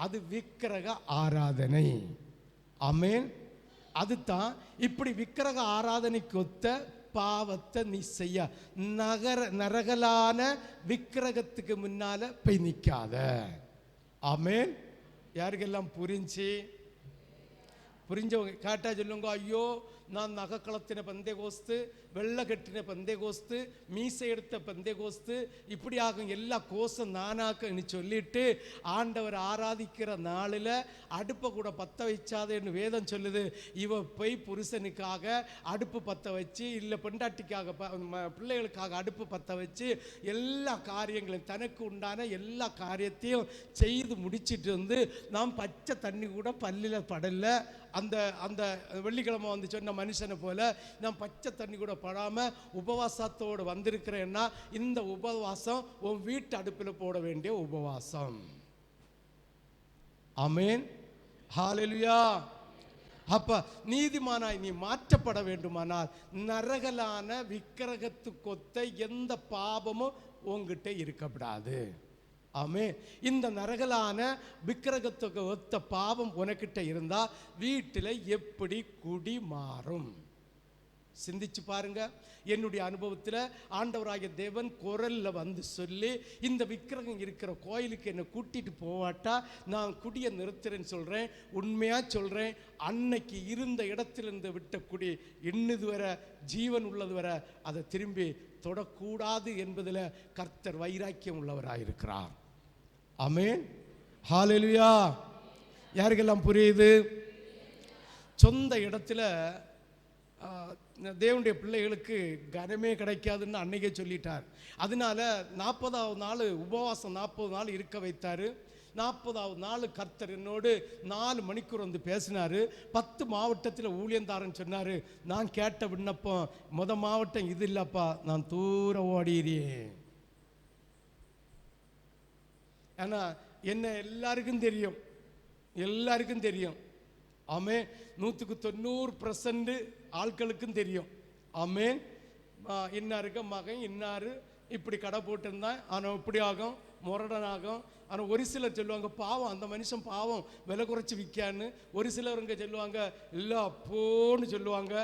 அது விக்கிரக ஆராதனை. ஆமென். அதுதான். இப்படி விக்கிரக ஆராதனைக்கு ஒத்த பாவத்தை நீ செய்ய நரகலான விக்கிரகத்துக்கு முன்னால போய் நிற்காத. ஆமென். யாருக்கெல்லாம் புரிஞ்சவங்க கேட்டா சொல்லுங்க, ஐயோ நான் நகை கலத்தின பந்தே கோஸ்து, வெள்ளை கட்டின பந்தே கோஸ்து, மீசை எடுத்த பந்தே கோஸ்து, இப்படி ஆகும் எல்லா கோஷம் நானாக்குன்னு சொல்லிட்டு ஆண்டவர் ஆராதிக்கிற நாளில் அடுப்பை கூட பற்ற வைச்சாதேன்னு வேதம் சொல்லுது. இவ போய் புருஷனுக்காக அடுப்பு பற்ற வச்சு, இல்லை பெண்டாட்டிக்காக பிள்ளைகளுக்காக அடுப்பு பற்ற வச்சு எல்லா காரியங்களையும் தனக்கு உண்டான எல்லா காரியத்தையும் செய்து முடிச்சிட்டு வந்து நாம் பச்சை தண்ணி கூட பல்லில் படலை. அந்த அந்த வெள்ளிக்கிழமை வந்து சொன்ன மனுஷனை போல நான் பச்சை தண்ணி கூட படாமல் உபவாசத்தோடு வந்திருக்கிறேன்னா இந்த உபவாசம் உன் வீட்டு அடுப்பில் போட வேண்டிய உபவாசம். ஆமென். ஹல்லேலூயா. அப்ப நீதிமானாய் நீ மாற்றப்பட வேண்டுமானால் நரகலான விக்கிரகத்துக்கொத்த எந்த பாவமும் உங்ககிட்ட இருக்கக்கூடாது. ஆமே. இந்த நரகலான விக்கிரகத்துக்கு ஒத்த பாவம் உனக்கிட்ட இருந்தா வீட்டில் எப்படி குடி மாறும்? சிந்திச்சு பாருங்க. என்னுடைய அனுபவத்தில் ஆண்டவராகிய தேவன் குரல்ல வந்து சொல்லி, இந்த விக்கிரகம் இருக்கிற கோயிலுக்கு என்னை கூட்டிட்டு போவாட்டா நான் குடியை நிறுத்துறேன்னு சொல்றேன். உண்மையா சொல்றேன், அன்னைக்கு இருந்த இடத்திலிருந்து விட்ட குடி இன்னது வர ஜீவன் உள்ளது வர அதை திரும்பி தொடக்கூடாது என்பதில் கர்த்தர் வைராக்கியம் உள்ளவராயிருக்கிறார். ஆமென். ஹல்லேலூயா. யாருக்கெல்லாம் புரியுது? சொந்த இடத்துல தேவனுடைய பிள்ளைகளுக்கு கனமே கிடைக்காதுன்னு அன்னைக்கே சொல்லிட்டார். அதனால 40வது நாள் உபவாசம் 40 நாள் இருக்க வைத்தார். 40வது நாள் கர்த்தர் என்னோடு 4 மணிக்கூர் வந்து பேசினார். 10 மாவட்டத்தில் ஊழியந்தாரன் சொன்னார், நான் கேட்ட விண்ணப்பம் மாவட்டம் இது இல்லைப்பா, நான் தூர ஓடிறேன். ஏன்னா என்ன எல்லாருக்கும் தெரியும். ஆமென். 100% ஆட்களுக்கும் தெரியும். ஆமென். இன்னாருக்கு மகன் இன்னாரு இப்படி கடை போட்டிருந்தான், ஆனால் இப்படி ஆகும், முரடனாகும். ஆனால் ஒரு சிலர் சொல்லுவாங்க, பாவம் அந்த மனுஷன் பாவம் விலை குறைச்சி விற்கான்னு. ஒரு சிலருங்க சொல்லுவாங்க, இல்லை போன்னு சொல்லுவாங்க.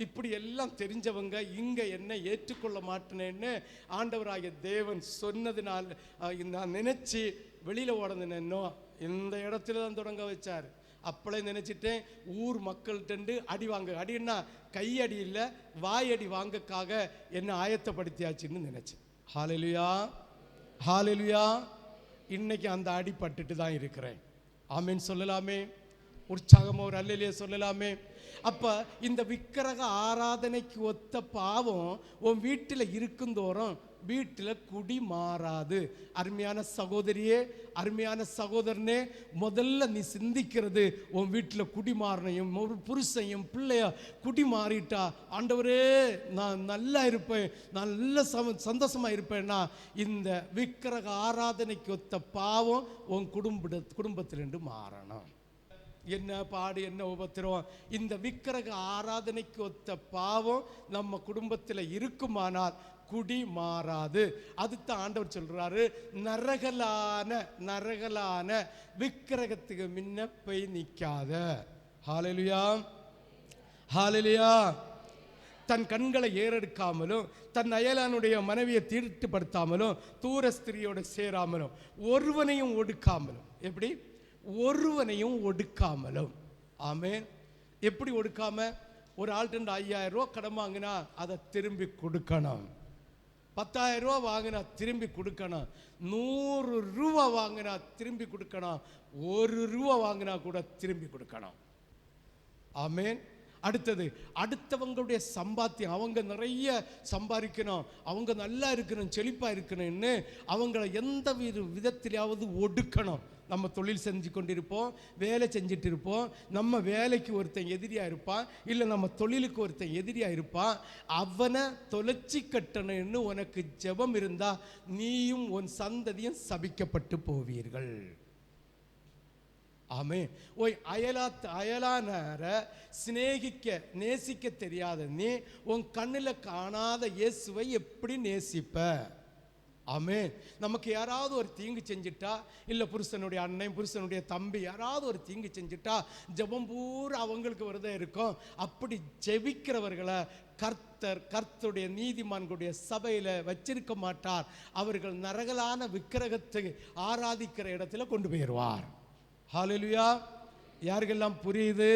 இப்படி எல்லாம் தெரிஞ்சவங்க இங்கே என்ன ஏற்றுக்கொள்ள மாட்டேனேன்னு ஆண்டவராகிய தேவன் சொன்னதுனால நான் நினச்சி வெளியில் ஓடனோ இந்த இடத்துல தான் தொடங்க வச்சார். அப்பளே நினச்சிட்டேன், ஊர் மக்கள்கிட்ட அடி வாங்க, அடின்னா கையடி இல்லை வாயடி வாங்கக்காக என்ன ஆயத்தப்படுத்தியாச்சுன்னு நினச்சேன். ஹல்லேலூயா. ஹல்லேலூயா. இன்னைக்கு அந்த அடி பட்டுட்டு தான் இருக்கிறேன். ஆமென் சொல்லலாமே. உற்சாகமாக ஒரு அல்லேலூயா சொல்லலாமே. அப்ப இந்த விக்கிரக ஆராதனைக்கு ஒத்த பாவம் உன் வீட்டில் இருக்குந்தோறும் வீட்டில் குடி மாறாது. அருமையான சகோதரியே, அருமையான சகோதரனே, முதல்ல நீ சிந்திக்கிறது உன் வீட்டில் குடி மாறனையும் ஒரு புருஷையும் பிள்ளைய குடி மாறிட்டா, ஆண்டவரே நான் நல்லா இருப்பேன், நான் நல்ல சந்தோஷமா இருப்பேன்னா இந்த விக்கிரக ஆராதனைக்கு ஒத்த பாவம் உன் குடும்பத்திலிருந்து மாறணும். என்ன பாடு, என்ன உபத்திரம், இந்த விக்கிரக ஆராதனைக்கு ஒத்த பாவம் நம்ம குடும்பத்தில் இருக்குமானால் குடி மாறாது. அதுதான் ஆண்டவர் சொல்றாரு, நரகலான விக்கிரகத்துக்கு முன்ன போய் நிற்காத. ஹல்லேலூயா. ஹல்லேலூயா. தன் கண்களை ஏறெடுக்காமலும் தன் அயலானுடைய மனைவியை தீட்டுப்படுத்தாமலும் தூர ஸ்திரியோடு சேராமலும் ஒருவனையும் ஒடுக்காமலும். எப்படி? ஒருவனையும் ஒடுக்காமலும். ஆமென். எப்படி ஒடுக்காம? ஒரு ஆள்கிட்ட 5000 ரூபா கடன் வாங்கினா அதை திரும்பி கொடுக்கணும். 10,000 ரூபா வாங்கினா திரும்பி கொடுக்கணும். 100 ரூபா வாங்கினா திரும்பி கொடுக்கணும். 1 ரூபா வாங்கினா கூட திரும்பி கொடுக்கணும். ஆமென். அடுத்தது அடுத்தவங்களுடைய சம்பாத்தியம், அவங்க நிறைய சம்பாதிக்கணும், அவங்க நல்லா இருக்கணும், செழிப்பாக இருக்கணும்னு அவங்கள எந்த விதத்திலாவது ஒடுக்கணும். நம்ம தொழில் செஞ்சு கொண்டிருப்போம், வேலை செஞ்சுட்டு இருப்போம், நம்ம வேலைக்கு ஒருத்தன் எதிரியாக இருப்பான், இல்லை நம்ம தொழிலுக்கு ஒருத்தன் எதிரியாக இருப்பான், அவனை தொலைச்சி கட்டணும்னு உனக்கு ஜெபம் இருந்தால் நீயும் உன் சந்ததியும் சபிக்கப்பட்டு போவீர்கள். ஆமே. ஓய் அயலானர சிநேகிக்க நேசிக்க தெரியாத நீ உன் கண்ணில் காணாத இயேசுவை எப்படி நேசிப்ப? ஆமே. நமக்கு யாராவது ஒரு தீங்கு செஞ்சிட்டா, இல்லை புருஷனுடைய அண்ணன் புருஷனுடைய தம்பி யாராவது ஒரு தீங்கு செஞ்சிட்டா ஜெபம் பூரா அவங்களுக்கு வரதே இருக்கும். அப்படி ஜெபிக்கிறவர்களை கர்த்தருடைய நீதிமான்களுடைய சபையில் வச்சிருக்க மாட்டார். அவர்கள் நரகலான விக்கிரகத்தை ஆராதிக்கிற இடத்துல கொண்டு போயிடுவார். ஹல்லேலூயா. யாருக்கெல்லாம் புரியுது?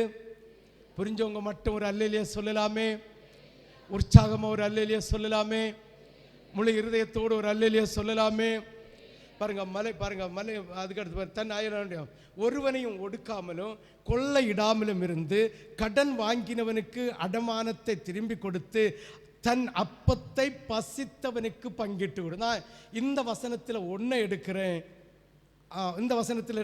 புரிஞ்சவங்க மட்டும் ஒரு அல்லேலூயா சொல்லலாமே, உற்சாகமாக ஒரு அல்லேலூயா சொல்லலாமே, முழு இருதயத்தோடு ஒரு அல்லேலூயா சொல்லலாமே. பாருங்க மலை அதுக்கடுத்து தன் ஆயிரம் ஒருவனையும் ஒடுக்காமலும் கொள்ளையிடாமலும் இருந்து கடன் வாங்கினவனுக்கு அடமானத்தை திரும்பி கொடுத்து தன் அப்பத்தை பசித்தவனுக்கு பங்கிட்டு விடு. நான் இந்த வசனத்தில் ஒன்றை எடுக்கிறேன், இந்த வசனத்தில்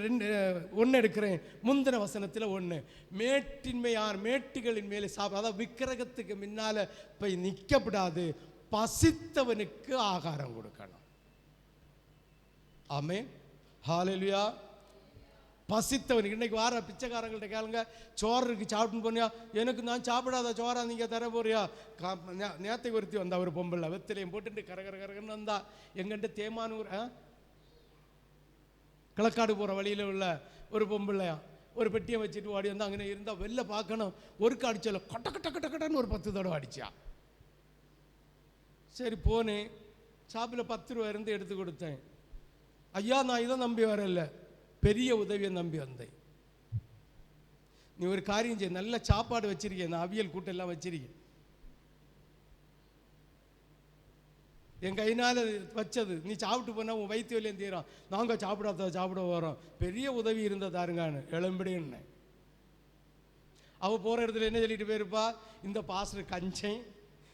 ஒன்று எடுக்கிறேன், முந்தின வசனத்தில் ஒன்று. மேட்டுகளின் மேலே அதாவது விக்கிரகத்துக்கு முன்னால் போய் நிற்கப்படாது, பசித்தவனுக்கு ஆகாரம் கொடுக்கணும். ஆமென். ஹல்லேலூயா. பசித்தவனுக்கு. இன்னைக்கு வார பிச்சைக்காரங்கள்ட்ட கேளுங்க, சோறு இருக்கு சாப்பிட்டுன்னு போனியா? எனக்கு நான் சாப்பிடாத சோறா நீங்கள் தர போறியா? நேற்றை ஒருத்தி வந்தா, ஒரு பொம்பளை வெத்திலையும் போட்டுட்டு கரகரன்னு வந்தா. எங்கிட்ட தேமானூர் களக்காடு போகிற வழியில் உள்ள ஒரு பொம்பளையா ஒரு பெட்டியை வச்சுட்டு ஓடி வந்து அங்கே இருந்தால் வெளில பார்க்கணும். ஒருக்கு அடிச்சல கொட்ட கட்ட கட்ட கட்டன்னு ஒரு 10 தடவை அடிச்சா. சரி போனேன், ஷாப்பில் 10 ரூபா இருந்து எடுத்து கொடுத்தேன். ஐயா நான் இதை நம்பி வரல, பெரிய உதவியை நம்பி வந்தேன். நீ ஒரு காரியம் செய்ய, நல்ல சாப்பாடு வச்சிருக்கேன், நான் அவியல் கூட்டெல்லாம் வச்சிருக்கேன், என் கையினால் வச்சது, நீ சாப்பிட்டு போனால் உன் வயிற்று வலியும் தீரும், நாங்கள் சாப்பிட வரோம், பெரிய உதவி இருந்ததாருங்கான்னு எழும்பிடுன்னு. அவள் போகிற இடத்துல என்ன சொல்லிட்டு போயிருப்பா? இந்த பாஸ்டர் கஞ்சேன்,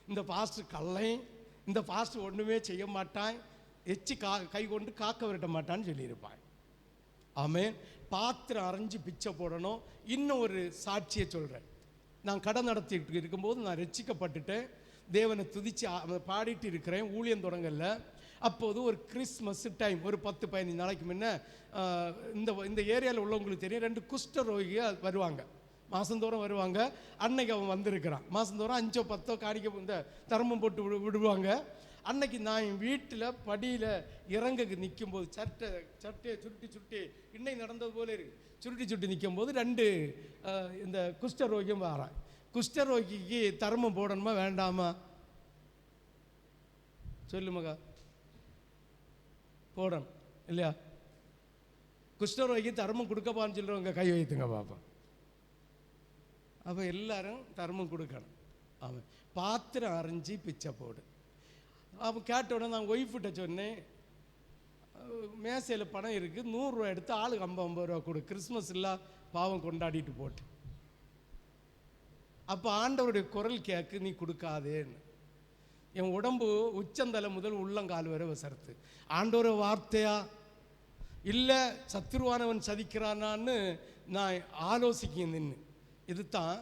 இந்த பாஸ்டர் கல்லை, இந்த பாஸ்டர் ஒன்றுமே செய்ய மாட்டான், எச்சி கை கொண்டு காக்க விரட்ட மாட்டான்னு சொல்லியிருப்பான். ஆமென். பாத்திரம் அரைஞ்சி பிச்சை போடணும். இன்னும் ஒரு சாட்சியை சொல்கிறேன். நான் கடை நடத்திட்டு இருக்கும்போது நான் ரட்சிக்கப்பட்டுட்டேன், தேவனை துதிச்சு பாடிட்டு இருக்கிறேன், ஊழியம் தொடங்கல. அப்போது ஒரு கிறிஸ்மஸ் டைம், ஒரு 10-15 நாளைக்கு முன்ன இந்த ஏரியாவில் உள்ளவங்களுக்கு தெரியும், 2 குஷ்டரோகிகள் வருவாங்க, மாதந்தோறும் வருவாங்க. அன்னைக்கு அவன் வந்திருக்கிறான். மாதந்தோறும் 5-10 காணிக்க இந்த தர்மம் போட்டு விடுவாங்க. அன்னைக்கு நான் என் வீட்டில் படியில் இறங்க நிற்கும்போது சட்டையை சுருட்டி இன்னைக்கு நடந்தது போல இருக்கு, சுருட்டி நிற்கும்போது 2 இந்த குஷ்டரோகியும் வரான். குஷ்டரோகிக்கு தர்மம் போடணுமா வேண்டாமா? சொல்லு மகா. போடணும் இல்லையா? குஷ்டரோகிக்கு தர்மம் கொடுக்கப்பான்னு சொல்லுவாங்க, கை வைத்துங்க பாப்பா. அப்போ எல்லாரும் தர்மம் கொடுக்கணும். அவன் பாத்திரம் அரைஞ்சி பிச்சை போடு. அவன் கேட்ட உடனே நான் ஒய்ஃபிட்ட சொன்னேன், மேசையில் பணம் இருக்குது, 100 ரூபா எடுத்து ஆளுக்கு 50 ரூபா கொடு, கிறிஸ்மஸ் இல்லை பாவம் கொண்டாடிட்டு போட்டு. அப்போ ஆண்டவருடைய குரல் கேட்கு, நீ கொடுக்காதேன்னு. என் உடம்பு உச்சந்தலை முதல் உள்ளங்கால் வரை வசரத்து. ஆண்டவர வார்த்தையா இல்லை சத்துருவானவன் சதிக்கிறானான்னு நான் ஆலோசிக்க நின்று. இதுதான்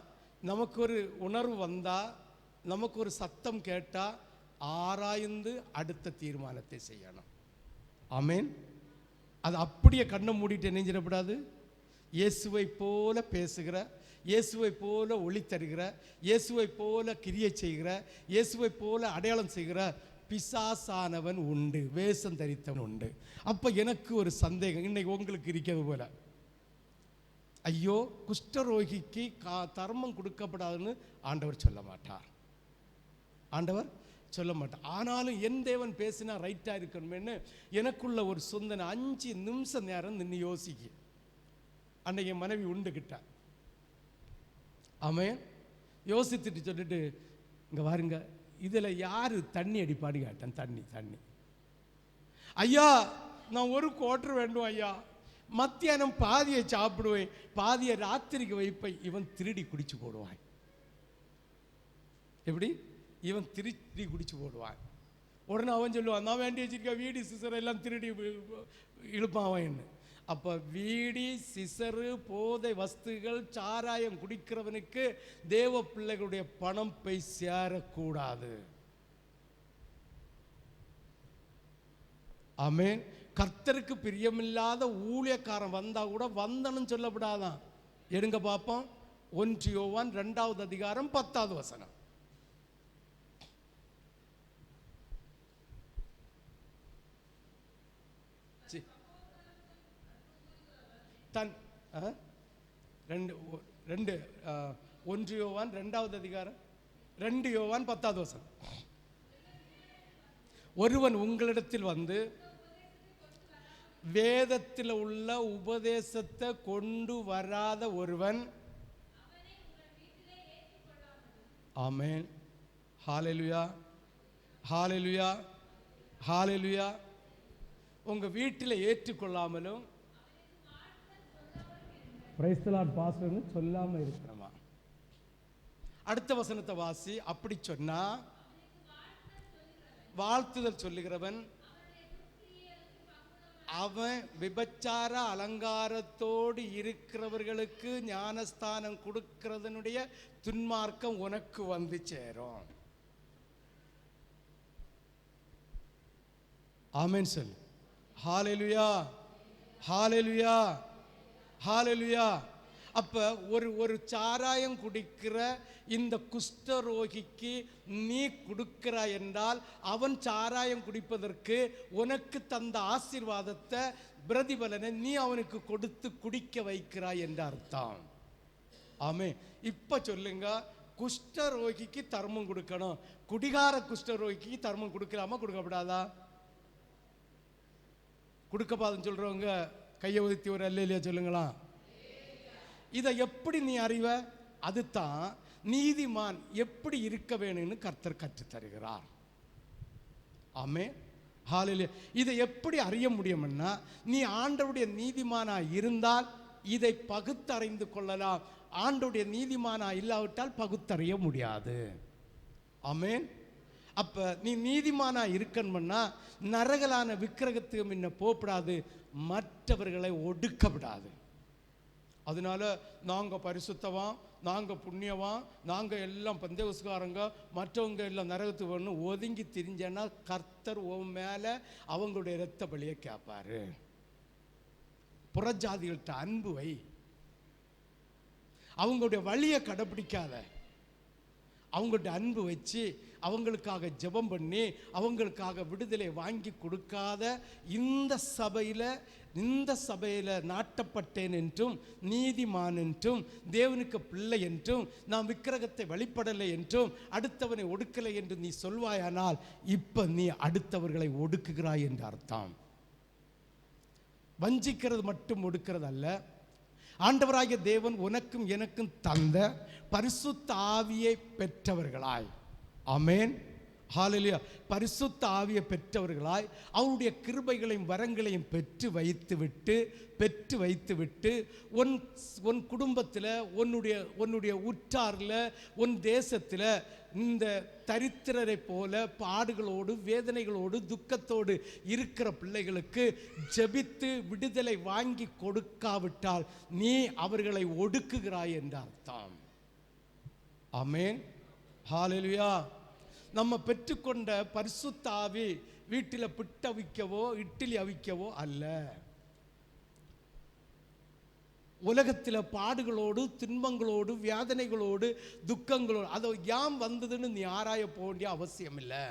நமக்கு ஒரு உணர்வு வந்தால், நமக்கு ஒரு சத்தம் கேட்டால் ஆராய்ந்து அடுத்த தீர்மானத்தை செய்யணும். ஆமென். அது அப்படியே கண்ணை மூடிட்டு நினைஞ்சிடப்படாது. இயேசுவை போல பேசுகிற, இயேசுவை போல ஒளி தருகிற, இயேசுவை போல கிரியை செய்கிற, இயேசுவை போல அடையாளம் செய்கிற பிசாசானவன் உண்டு, வேஷம் தரித்தவன் உண்டு. அப்போ எனக்கு ஒரு சந்தேகம் இன்னைக்கு உங்களுக்கு இருக்கிறது போல, ஐயோ குஷ்டரோகிக்கு தர்மம் கொடுக்கப்படாதுன்னு ஆண்டவர் சொல்ல மாட்டார், ஆண்டவர் சொல்ல மாட்டார். ஆனாலும் என் தேவன் பேசினா ரைட்டாக இருக்கணும்னு எனக்குள்ள ஒரு சொந்தனை 5 நிமிஷம் நேரம் நின்று யோசிக்க. அன்னைக்கு என் மனைவி உண்டுகிட்டா. ஆமாம். யோசித்துட்டு சொல்லிட்டு, இங்கே பாருங்க, இதில் யார் தண்ணி அடிப்பாடு கேட்டேன். தண்ணி ஐயா நான் 1 குவார்ட்டர் வேண்டும் ஐயா, மத்தியானம் பாதியை சாப்பிடுவேன், பாதியை ராத்திரிக்கு வைப்பேன், இவன் திருடி குடிச்சு போடுவான். எப்படி? இவன் திருடி குடிச்சு போடுவான். உடனே அவன் சொல்லுவான், நான் வேண்டி வச்சிருக்க வீடி சிசர் எல்லாம் திருடி இழுப்பான் அவன். அப்போ வீடி சிசரு போதை வஸ்துகள் சாராயம் குடிக்கிறவனுக்கு தேவ பிள்ளைகளுடைய பணம் போய் சேரக்கூடாது. ஆமென். கர்த்தருக்கு பிரியமில்லாத ஊழியக்காரன் வந்தா கூட வந்தனும் சொல்லப்படாதான். எடுங்க பார்ப்போம். 1 யோவான் 2வது அதிகாரம் 10வது வசனம். தன் 1 யோவான் 2வது அதிகாரம் 2 யோவான் 10வது வசனம். ஒருவன் உங்களிடத்தில் வந்து வேதத்தில் உள்ள உபதேசத்தை கொண்டு வராத ஒருவன், ஆமென், ஹalleluya, ஹalleluya, ஹalleluya, உங்க வீட்டில் ஏற்றுக்கொள்ளாமலும் பிரைஸ் தி லார்ட் பாஸ்டர்னு சொல்லாம இருக்கிறமா. அடுத்த வசனத்தை வாசி. அப்படி சொன்னா வாழ்த்துதல் சொல்லுகிறவன் அவன் விபச்சார அலங்காரத்தோடு இருக்கிறவர்களுக்கு ஞானஸ்தானம் கொடுக்கிறதனுடைய துன்மார்க்கம் உனக்கு வந்து சேரும். ஆமென் சொல்லு. ஹalleluya, ஹalleluya, ஹalleluya. அப்ப ஒரு சாராயம் குடிக்கிற இந்த குஷ்டரோகிக்கு நீ கொடுக்கிறாய் என்றால் அவன் சாராயம் குடிப்பதற்கு உனக்கு தந்த ஆசீர்வாதத்தை பிரதிபலனை நீ அவனுக்கு கொடுத்து குடிக்க வைக்கிறாய் என்ற அர்த்தம். ஆமே. இப்ப சொல்லுங்க, குஷ்டரோகிக்கு தர்மம் கொடுக்கணும், குடிகார குஷ்டரோகிக்கு தர்மம் கொடுக்கலாமா கொடுக்கப்படாதா? கொடுக்கப்பாதுன்னு சொல்றவங்க கையை உயர்த்தி ஒரு அல்லேலூயா சொல்லுங்களா. இதை எப்படி நீ அறிவ? அதுதான் நீதிமான் எப்படி இருக்க வேணும்னு கர்த்தர் கற்றுத் தருகிறார். ஆமென், ஹalleluya. இதை எப்படி அறிய முடியும்னா, நீ ஆண்டவருடைய நீதிமானா இருந்தால் இதை பகுத்தறிந்து கொள்ளலாம். ஆண்டவருடைய நீதிமானா இல்லாவிட்டால் பகுத்தறிய முடியாது. ஆமென். அப்ப நீ நீதிமானா இருக்கணும்னா நரகலான விக்கிரகத்துக்கு முன்ன போகப்படாது, மற்றவர்களை ஒடுக்க விடாது. அதனால நாங்கள் பரிசுத்தவான், நாங்கள் புண்ணியவான், நாங்கள் எல்லாம் பந்தேவஸ்காரங்க, மற்றவங்க எல்லாம் நரகத்துக்கு வரணும் ஒதுங்கி திரிஞ்சேன்னா கர்த்தர் உன் மேலே அவங்களுடைய இரத்த பலியை கேட்பாரு. புறஜாதிகள்கிட்ட அன்பு வை, அவங்களுடைய வழியை கடைப்பிடிக்காத, அவங்கள்ட்ட அன்பு வச்சு அவங்களுக்காக ஜெபம் பண்ணி அவங்களுக்காக விடுதலை வாங்கி கொடுக்காத இந்த சபையில் நாட்டப்பட்டேன் என்றும் நீதிமான் என்றும் தேவனுக்கு பிள்ளை என்றும் நான் விக்கிரகத்தை வழிபடலை என்றும் அடுத்தவனை ஒடுக்கலை என்று நீ சொல்வாயானால் இப்ப நீ அடுத்தவர்களை ஒடுக்குகிறாய் என்று அர்த்தம். வஞ்சிக்கிறது மட்டும் ஒடுக்கிறது அல்ல. ஆண்டவராகிய தேவன் உனக்கும் எனக்கும் தந்த பரிசுத்த ஆவியை பெற்றவர்களாய், ஆமென், ஹalleluya, பரிசுத்த ஆவியை பெற்றவர்களாய் அவருடைய கிருபைகளையும் வரங்களையும் பெற்று வைத்துவிட்டு உன் குடும்பத்தில், உன்னுடைய உற்றாரில், உன் தேசத்தில் இந்த தரித்திரரை போல பாடுகளோடு வேதனைகளோடு துக்கத்தோடு இருக்கிற பிள்ளைகளுக்கு ஜெபித்து விடுதலை வாங்கி கொடுக்காவிட்டால் நீ அவர்களை ஒடுக்குகிறாய் என்ற அர்த்தம். ஆமென், ஹalleluya. நம்ம பெற்றுக்கொண்ட பரிசுத்த ஆவி வீட்டில் பிட்டு அவிக்கவோ இட்லி அவிக்கவோ அல்ல. உலகத்தில் பாடுகளோடு துன்பங்களோடு வேதனைகளோடு துக்கங்களோடு அதை ஏன் வந்ததுன்னு நீ ஆராய போக வேண்டிய அவசியம் இல்லை.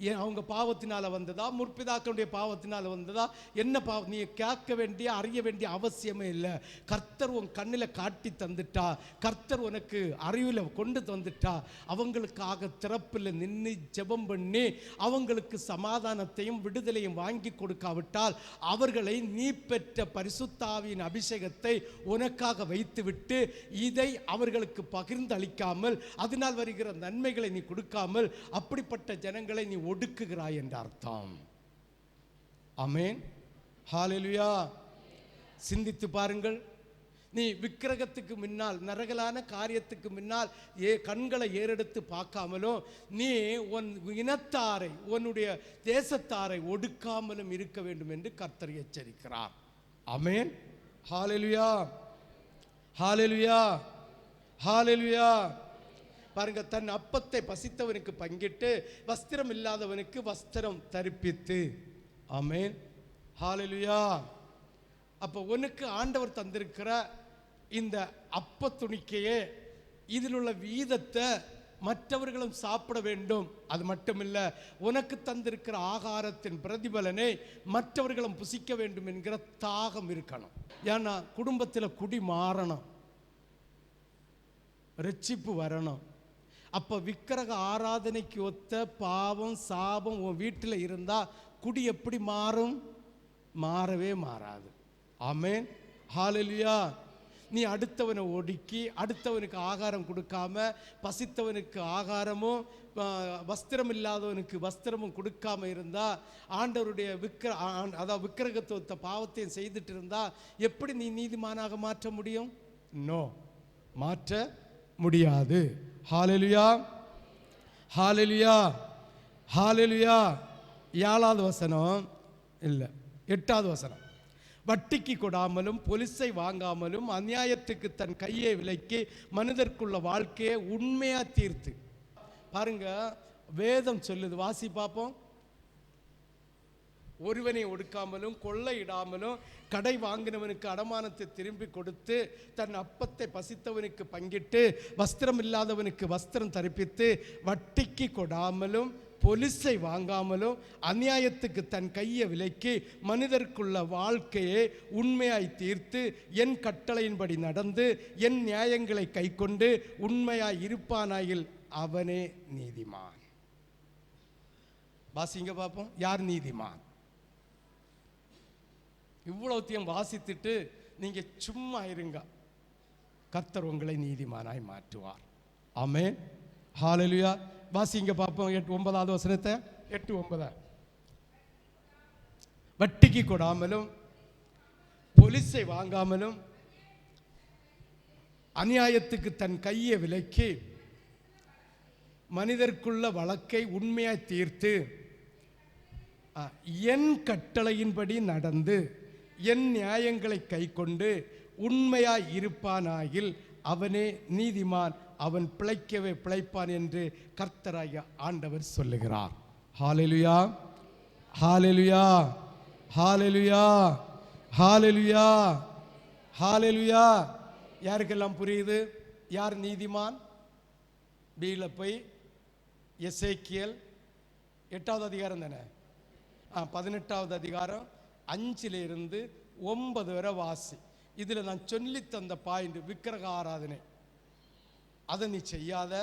ஏன் அவங்க பாவத்தினால வந்ததா, முற்பிதாக்களுடைய பாவத்தினால வந்ததா, என்ன பாவம் நீ கேட்க வேண்டிய அறிய வேண்டிய அவசியமே இல்லை. கர்த்தர் உன் கண்ணில் காட்டி தந்துட்டா, கர்த்தர் உனக்கு அறிவில் கொண்டு தந்துட்டா, அவங்களுக்காக திறப்பில் நின்று ஜெபம் பண்ணி அவங்களுக்கு சமாதானத்தையும் விடுதலையும் வாங்கி கொடுக்காவிட்டால் அவர்களை நீ பெற்ற பரிசுத்தாவியின் அபிஷேகத்தை உனக்காக வைத்துவிட்டு இதை அவர்களுக்கு பகிர்ந்து அளிக்காமல் அதனால் வருகிற நன்மைகளை நீ கொடுக்காமல் அப்படிப்பட்ட ஜனங்களை நீ ஒடுக்குகிறாய் என்ற அர்த்தம். ஆமென், ஹalleluya. சிந்தித்து பாருங்கள். நீ விக்கிரகத்துக்கு முன்னால், நரகலான காரியத்துக்கு முன்னால் கண்களை ஏறெடுத்து பார்க்காமலும், நீ உன் இனத்தாரை, உன்னுடைய தேசத்தாரை ஒடுக்காமலும் இருக்க வேண்டும் என்று கர்த்தர் எச்சரிக்கிறார். ஆமென். ஹல்லேலூயா, ஹல்லேலூயா, ஹல்லேலூயா. பாருங்க, தன் அப்பத்தை பசித்தவனுக்கு பங்கிட்டு வஸ்திரம் இல்லாதவனுக்கு வஸ்திரம் தரிப்பித்து. ஆமென், ஹல்லேலூயா. அப்போ உனக்கு ஆண்டவர் தந்திருக்கிற இந்த அப்ப துணிக்கையே, இதில் உள்ள வீதத்தை மற்றவர்களும் சாப்பிட வேண்டும். அது மட்டுமில்லை, உனக்கு தந்திருக்கிற ஆகாரத்தின் பிரதிபலனை மற்றவர்களும் புசிக்க வேண்டும் என்கிற தாகம் இருக்கணும். ஏன்னா குடும்பத்தில் குடி மாறணும், ரட்சிப்பு வரணும். அப்போ விக்கிரக ஆராதனைக்கு ஒத்த பாவம் சாபம் உன் வீட்டில் இருந்தால் குடி எப்படி மாறும்? மாறவே மாறாது. ஆமென், ஹல்லேலூயா. நீ அடுத்தவனை ஒடுக்கி அடுத்தவனுக்கு ஆகாரம் கொடுக்காம, பசித்தவனுக்கு ஆகாரமும் வஸ்திரம் இல்லாதவனுக்கு வஸ்திரமும் கொடுக்காம இருந்தா, ஆண்டவருடைய அதாவது விக்கிரகத்துவத்தை பாவத்தையும் செய்துட்டு இருந்தா எப்படி நீ நீதிமானாக மாற்ற முடியும்? நோ, மாற்ற முடியாது. ஹல்லேலூயா, ஹல்லேலூயா, ஹல்லேலூயா. 7வது வசனம் இல்லை, 8வது வசனம். வட்டிக்கு கொடாமலும் பொலிசை வாங்காமலும் அநியாயத்துக்கு தன் கையை விலக்கி மனிதர்க்குள்ள வாழ்க்கையை உண்மையா தீர்த்து. பாருங்க, வேதம் சொல்லுது, வாசி பார்ப்போம். ஒருவனை ஒடுக்காமலும் கொள்ளையிடாமலும் கடை வாங்கினவனுக்கு அடமானத்தை திரும்பி கொடுத்து தன் அப்பத்தை பசித்தவனுக்கு பங்கிட்டு வஸ்திரம் இல்லாதவனுக்கு வஸ்திரம் தரிப்பித்து வட்டிக்கு கொடாமலும் பொலிசை வாங்காமலும் அநியாயத்துக்கு தன் கையை விலக்கி மனிதருக்குள்ள வாழ்க்கையை உண்மையாய் தீர்த்து என் கட்டளையின்படி நடந்து என் நியாயங்களை கை கொண்டு உண்மையாய் இருப்பானாயில் அவனே நீதிமான். வாசிங்க பார்ப்போம், யார் நீதிமான்? இவ்வளவுத்தையும் வாசித்துட்டு நீங்க சும்மா இருங்க, கர்த்தர் உங்களை நீதிமானாய் மாற்றுவார். ஆமென், ஹல்லேலூயா. வாசிங்க பார்ப்போம் 9வது வசனத்தை. 8:9. வட்டிக்கு கொடாமலும் பொலிசை வாங்காமலும் அநியாயத்துக்கு தன் கையை விலக்கி மனிதர்க்குள்ள வழக்கை உண்மையாய் தீர்த்து என் கட்டளையின்படி நடந்து என் நியாயங்களை கை கொண்டு உண்மையாய் இருப்பானாயில் அவனே நீதிமான், அவன் பிழைக்கவே பிழைப்பான் என்று கர்த்தராகிய ஆண்டவர் சொல்லுகிறார். ஹல்லேலூயா, ஹல்லேலூயா, ஹல்லேலூயா, ஹல்லேலூயா, ஹல்லேலூயா. யாருக்கெல்லாம் புரியுது யார் நீதிமான்? பீல போய் எசேக்கியேல் 8வது அதிகாரம் தானே, 18வது அதிகாரம் 5 to 9 வரை வாசி. இதில் நான் சொல்லி தந்த பாயிண்ட் விக்கிரக ஆராதனை, அதை நீ செய்யாத.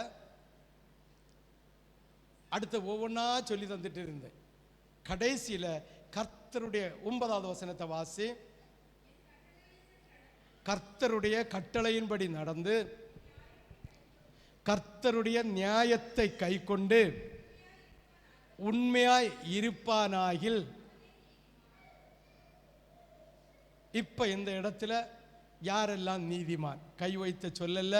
அடுத்த ஒவ்வொன்றா சொல்லி தந்துட்டு இருந்தேன். கடைசியில் கர்த்தருடைய 9வது வசனத்தை வாசி. கர்த்தருடைய கட்டளையின்படி நடந்து கர்த்தருடைய நியாயத்தை கை கொண்டு உண்மையாய் இருப்பானாகில். இப்ப இந்த இடத்துல யாரெல்லாம் நீதிமான்? கை வைத்த சொல்லல.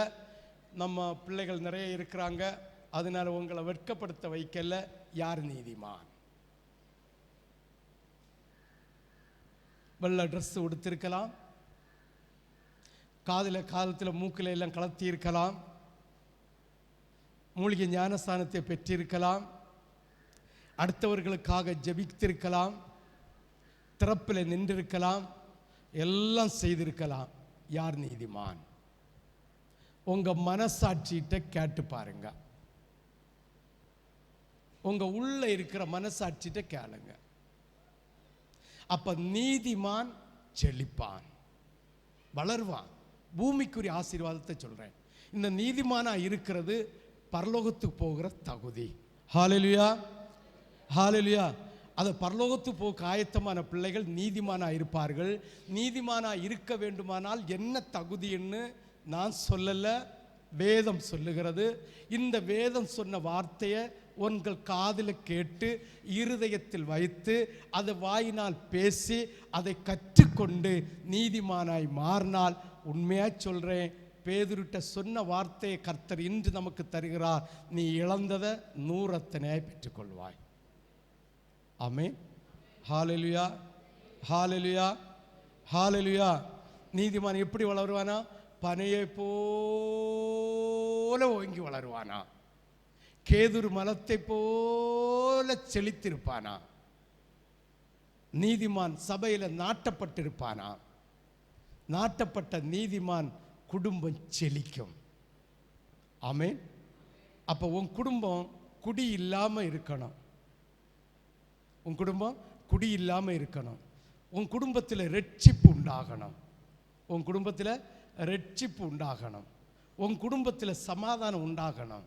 நம்ம பிள்ளைகள் நிறைய இருக்கிறாங்க, அதனால உங்களை வெட்கப்படுத்த வைக்கல. யார் நீதிமான்? வெள்ளை ட்ரெஸ் உடுத்திருக்கலாம், காலத்தில் மூக்கில் எல்லாம் கலத்தி இருக்கலாம், மூலிகை ஞானஸ்தானத்தை பெற்றிருக்கலாம், அடுத்தவர்களுக்காக ஜெபித்திருக்கலாம், திறப்பில் நின்றிருக்கலாம், எல்லாம் செய்திருக்கலாம். யார் நீதிமான்? உங்க மனசாட்சியிட்ட கேட்டு பாருங்க. உங்க உள்ள இருக்கிற மனசாட்சியிட்ட கேளுங்க. அப்ப நீதிமான் செழிப்பான், வளர்வான். பூமிக்குரிய ஆசீர்வாதத்தை சொல்றேன். இந்த நீதிமானா இருக்கிறது பரலோகத்துக்கு போகிற தகுதி. ஹல்லேலூயா, ஹல்லேலூயா. அது பரலோகத்துக்கு போக ஆயத்தமான பிள்ளைகள் நீதிமானா இருப்பார்கள். நீதிமானா இருக்க வேண்டுமானால் என்ன தகுதின்னு நான் சொல்லல, வேதம் சொல்லுகிறது. இந்த வேதம் சொன்ன வார்த்தையை உங்கள் காதில் கேட்டு இருதயத்தில் வைத்து அதை வாயினால் பேசி அதை கற்றுக்கொண்டு நீதிமானாய் மாறினால் உண்மையா சொல்றேன், பேதுருட்ட சொன்ன வார்த்தையை கர்த்தர் இன்று நமக்கு தருகிறார். நீ இழந்ததை 100 அத்தனையாய் பெற்றுக்கொள்வாய். ஆமென். ஹல்லேலூயா, ஹல்லேலூயா, ஹல்லேலூயா. நீதிமான் எப்படி வளருவானா? பனையை போல ஓங்கி வளருவானா? கேதுரு மலத்தை போல செழித்திருப்பானா? நீதிமான் சபையில நாட்டப்பட்டிருப்பானா? நாட்டப்பட்ட நீதிமான் குடும்பம் செழிக்கும். ஆமென். அப்ப உன் குடும்பம் குடி இல்லாம இருக்கணும். உன் குடும்பம் குடி இல்லாம இருக்கணும். உன் குடும்பத்தில் ரட்சிப்பு உண்டாகணும். உன் குடும்பத்தில் ரட்சிப்பு உண்டாகணும். உன் குடும்பத்தில் சமாதானம் உண்டாகணும்.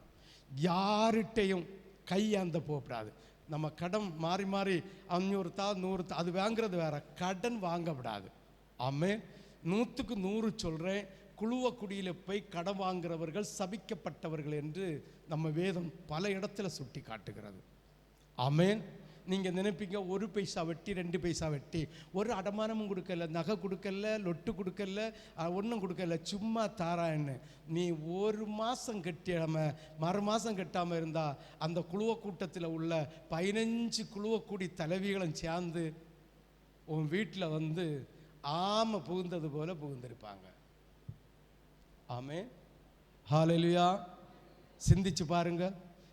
யார்கிட்டையும் கையாந்த போகக்கூடாது. நம்ம கடன் மாறி மாறி 500 100 அது வாங்குறது வேற, கடன் வாங்க விடாது. ஆமென். 100க்கு 100 சொல்றேன். குழுவ குடியில போய் கடன் வாங்குறவர்கள் சபிக்கப்பட்டவர்கள் என்று நம்ம வேதம் பல இடத்துல சுட்டி காட்டுகிறது. ஆமென். நீங்கள் நினைப்பீங்க 1 பைசா வெட்டி 2 பைசா வெட்டி, ஒரு அடமானமும் கொடுக்கல, நகை கொடுக்கல, லொட்டு கொடுக்கல, ஒன்றும் கொடுக்கல, சும்மா தாரான்னு. நீ 1 மாதம் கட்டாம மறு மாதம் கட்டாமல் இருந்தால் அந்த குழுவ கூட்டத்தில் உள்ள 15 குழுவக்கூடி தலைவிகளும் சேர்ந்து உன் வீட்டில் வந்து ஆமை புகுந்தது போல புகுந்திருப்பாங்க. ஆமென். ஹல்லேலூயா. சிந்திச்சு பாருங்க,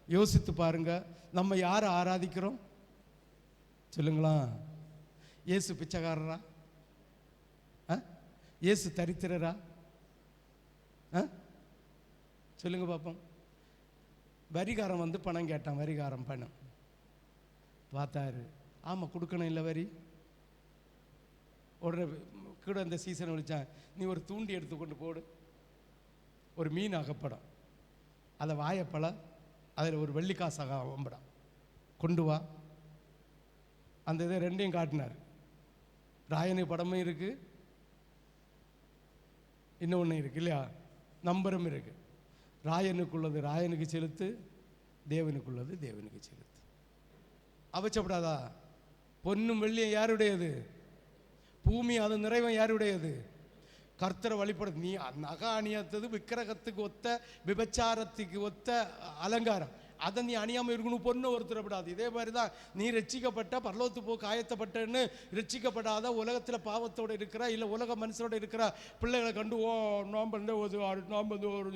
யோசித்து பாருங்க. நம்ம யாரை ஆராதிக்கிறோம் சொல்லுங்களா? இயேசு பிச்சைக்காரரா? இயேசு தரித்திரரா? சொல்லுங்க பார்ப்போம். வரிகாரன் வந்து பணம் கேட்டான். வரிகாரன் பணம் பார்த்தாரு. ஆமாம் கொடுக்கணும் இல்லை வரி. உடனே கூட இந்த சீசன் விழிச்சான், நீ ஒரு தூண்டி எடுத்து கொண்டு போடு, ஒரு மீன் அகப்படம், அதை வாயப்பழ, அதில் ஒரு வெள்ளிக்காசாக வம்படம் கொண்டு வா. அந்த இதை 2ஐயும் காட்டினார். ராயனுக்கு படமும் இருக்கு, இன்னொன்று இருக்கு இல்லையா, நம்பரும் இருக்கு. ராயனுக்குள்ளது ராயனுக்கு செலுத்து, தேவனுக்குள்ளது தேவனுக்கு செலுத்து. அவச்சப்படாதா? பொன்னும் வெள்ளியும் யாருடையது? பூமி அது நிறைவன் யாருடையது? கர்த்தரை வழிபடுது. நீ நகை அணியாத்தது விக்கிரகத்துக்கு ஒத்த, விபச்சாரத்துக்கு ஒத்த அலங்காரம், அதை நீ அணியாமல் இருக்கணும். பொண்ணு ஒருத்தரப்படாது. இதே மாதிரி தான் நீ ரட்சிக்கப்பட்ட, பரலோகத்து போக்கு ஆயத்தப்பட்டன்னு ரட்சிக்கப்படாத, உலகத்தில் பாவத்தோடு இருக்கிற, இல்லை உலக மனுஷனோடு இருக்கிற பிள்ளைகளை கண்டு நாம் வந்து ஒரு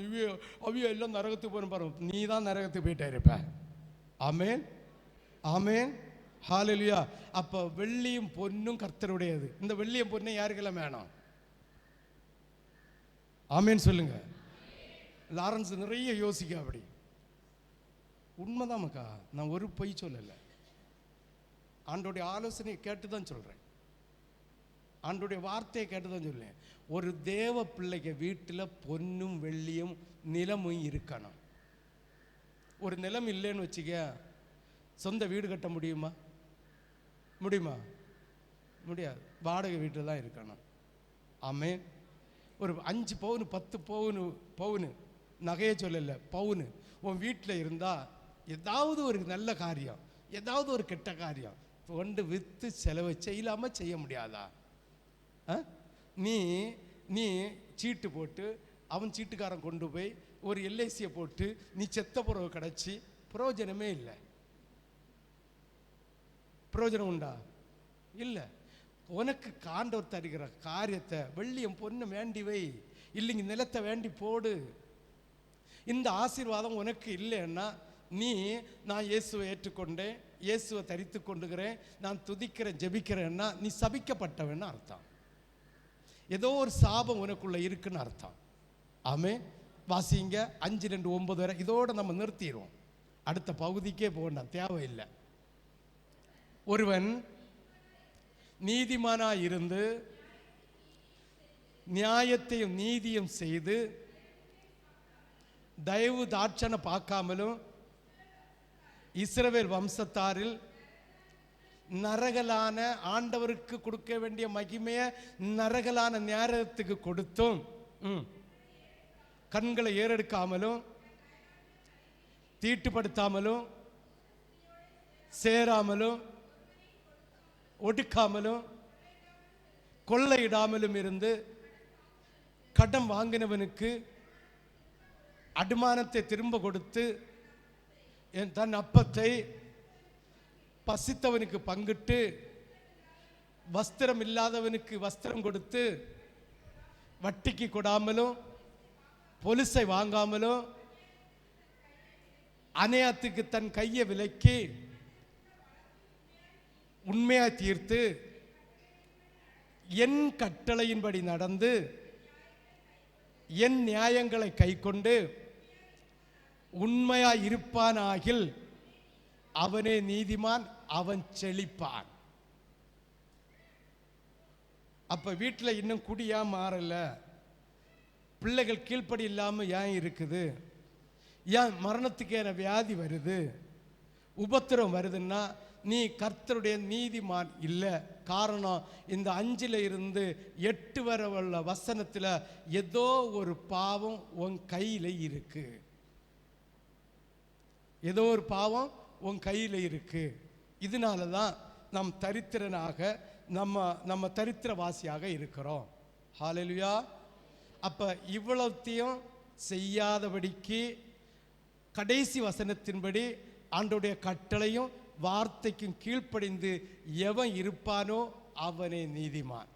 அவிய எல்லாம் நரகத்துக்கு போகணும் பாருங்க. நீ தான் நரகத்துக்கு போயிட்டே இருப்ப. ஆமென், ஆமென், ஹல்லேலூயா. அப்போ வெள்ளியும் பொன்னும் கர்த்தருடையது. இந்த வெள்ளியும் பொண்ணு யாருக்கெல்லாம் வேணும்? ஆமென் சொல்லுங்க. லாரன்ஸ் நிறைய யோசிக்க. அப்படி உண்மைதான் மக்கா, நான் ஒரு பொய் சொல்லலை. ஆண்டோடைய ஆலோசனையை கேட்டு தான் சொல்கிறேன், ஆண்டோடைய வார்த்தையை கேட்டு தான் சொல்லேன். ஒரு தேவ பிள்ளைக்கு வீட்டில் பொன்னும் வெள்ளியும் நிலமும் இருக்கணும். ஒரு நிலம் இல்லைன்னு வச்சுக்க, சொந்த வீடு கட்ட முடியுமா? முடியுமா? முடியாது. வாடகை வீட்டில் தான் இருக்கணும். ஆமென். ஒரு 5 பவுன் 10 பவுனு நகையை சொல்லலை, பவுனு உன் வீட்டில் இருந்தால் ஏதாவது ஒரு நல்ல காரியம், ஏதாவது ஒரு கெட்ட காரியம் கொண்டு விற்று செலவு செய்யலாமல் செய்ய முடியாதா? நீ நீ சீட்டு போட்டு, அவன் சீட்டுக்காரன் கொண்டு போய் ஒரு எல்ஐசியை போட்டு நீ செத்த புறவை கிடச்சி பிரயோஜனமே இல்லை. பிரயோஜனம் உண்டா? இல்லை. உனக்கு காண்டவர் தருகிற காரியத்தை வெள்ளியும் பொண்ணு வேண்டி வை, இல்லைங்க நிலத்தை வேண்டி போடு. இந்த ஆசீர்வாதம் உனக்கு இல்லைன்னா நீ, நான் இயேசுவை ஏற்றுக்கொண்டேன், இயேசுவை தரித்து கொண்டுகிறேன், நான் துதிக்கிறேன் ஜெபிக்கிறேன்னா நீ சபிக்கப்பட்டவன்னு அர்த்தம். ஏதோ ஒரு சாபம் உனக்குள்ள இருக்குன்னு அர்த்தம். ஆமென். வாசிங்க 5:2-9 வரை. இதோட நம்ம நிறுத்திடுவோம், அடுத்த பகுதிக்கே போகணும், தேவையில்லை. ஒருவன் நீதிமானாய் இருந்து நியாயத்தையும் நீதியும் செய்து தயவு தாட்சணை பார்க்காமலும் இஸ்ரவேல் வம்சத்தாரில் நரகலான, ஆண்டவருக்கு கொடுக்க வேண்டிய மகிமையை நரகலான நேரத்துக்கு கொடுத்தும் கண்களை ஏறெடுக்காமலும் தீட்டுப்படுத்தாமலும் சேராமலும் ஒடுக்காமலும் கொள்ளையிடாமலும் இருந்து கடன் வாங்கினவனுக்கு அடமானத்தை திரும்ப கொடுத்து தன் அப்பத்தை பசித்தவனுக்கு பங்கிட்டு வஸ்திரம் இல்லாதவனுக்கு வஸ்திரம் கொடுத்து வட்டிக்கு கொடாமலும் பொலிசை வாங்காமலும் அநியாயத்துக்கு தன் கையை விலக்கி உண்மையா தீர்த்து என் கட்டளையின்படி நடந்து என் நியாயங்களை கைக்கொண்டு உண்மையா இருப்பானாகில் அவனே நீதிமான், அவன் செழிப்பான். அப்ப வீட்டில் இன்னும் குடியா மாறல, பிள்ளைகள் கீழ்ப்படி இல்லாம ஏன் இருக்குது, ஏன் மரணத்துக்கு வியாதி வருது, உபத்திரம் வருதுன்னா நீ கர்த்தருடைய நீதிமான் இல்லை. காரணம், இந்த 5 இருந்து 8 வரை உள்ள வசனத்தில் ஏதோ ஒரு பாவம் உன் கையில் இருக்கு, ஏதோ ஒரு பாவம் உன் கையில் இருக்கு. இதனால தான் நம் தரித்திரனாக நம்ம தரித்திரவாசியாக இருக்கிறோம். ஹல்லேலூயா. அப்ப இவ்வளத்தையும் செய்யாதபடிக்கு கடைசி வசனத்தின்படி ஆண்டவருடைய கட்டளையும் வார்த்தைக்கும் கீழ்ப்படிந்து எவன் இருப்பானோ அவனே நீதிமான்.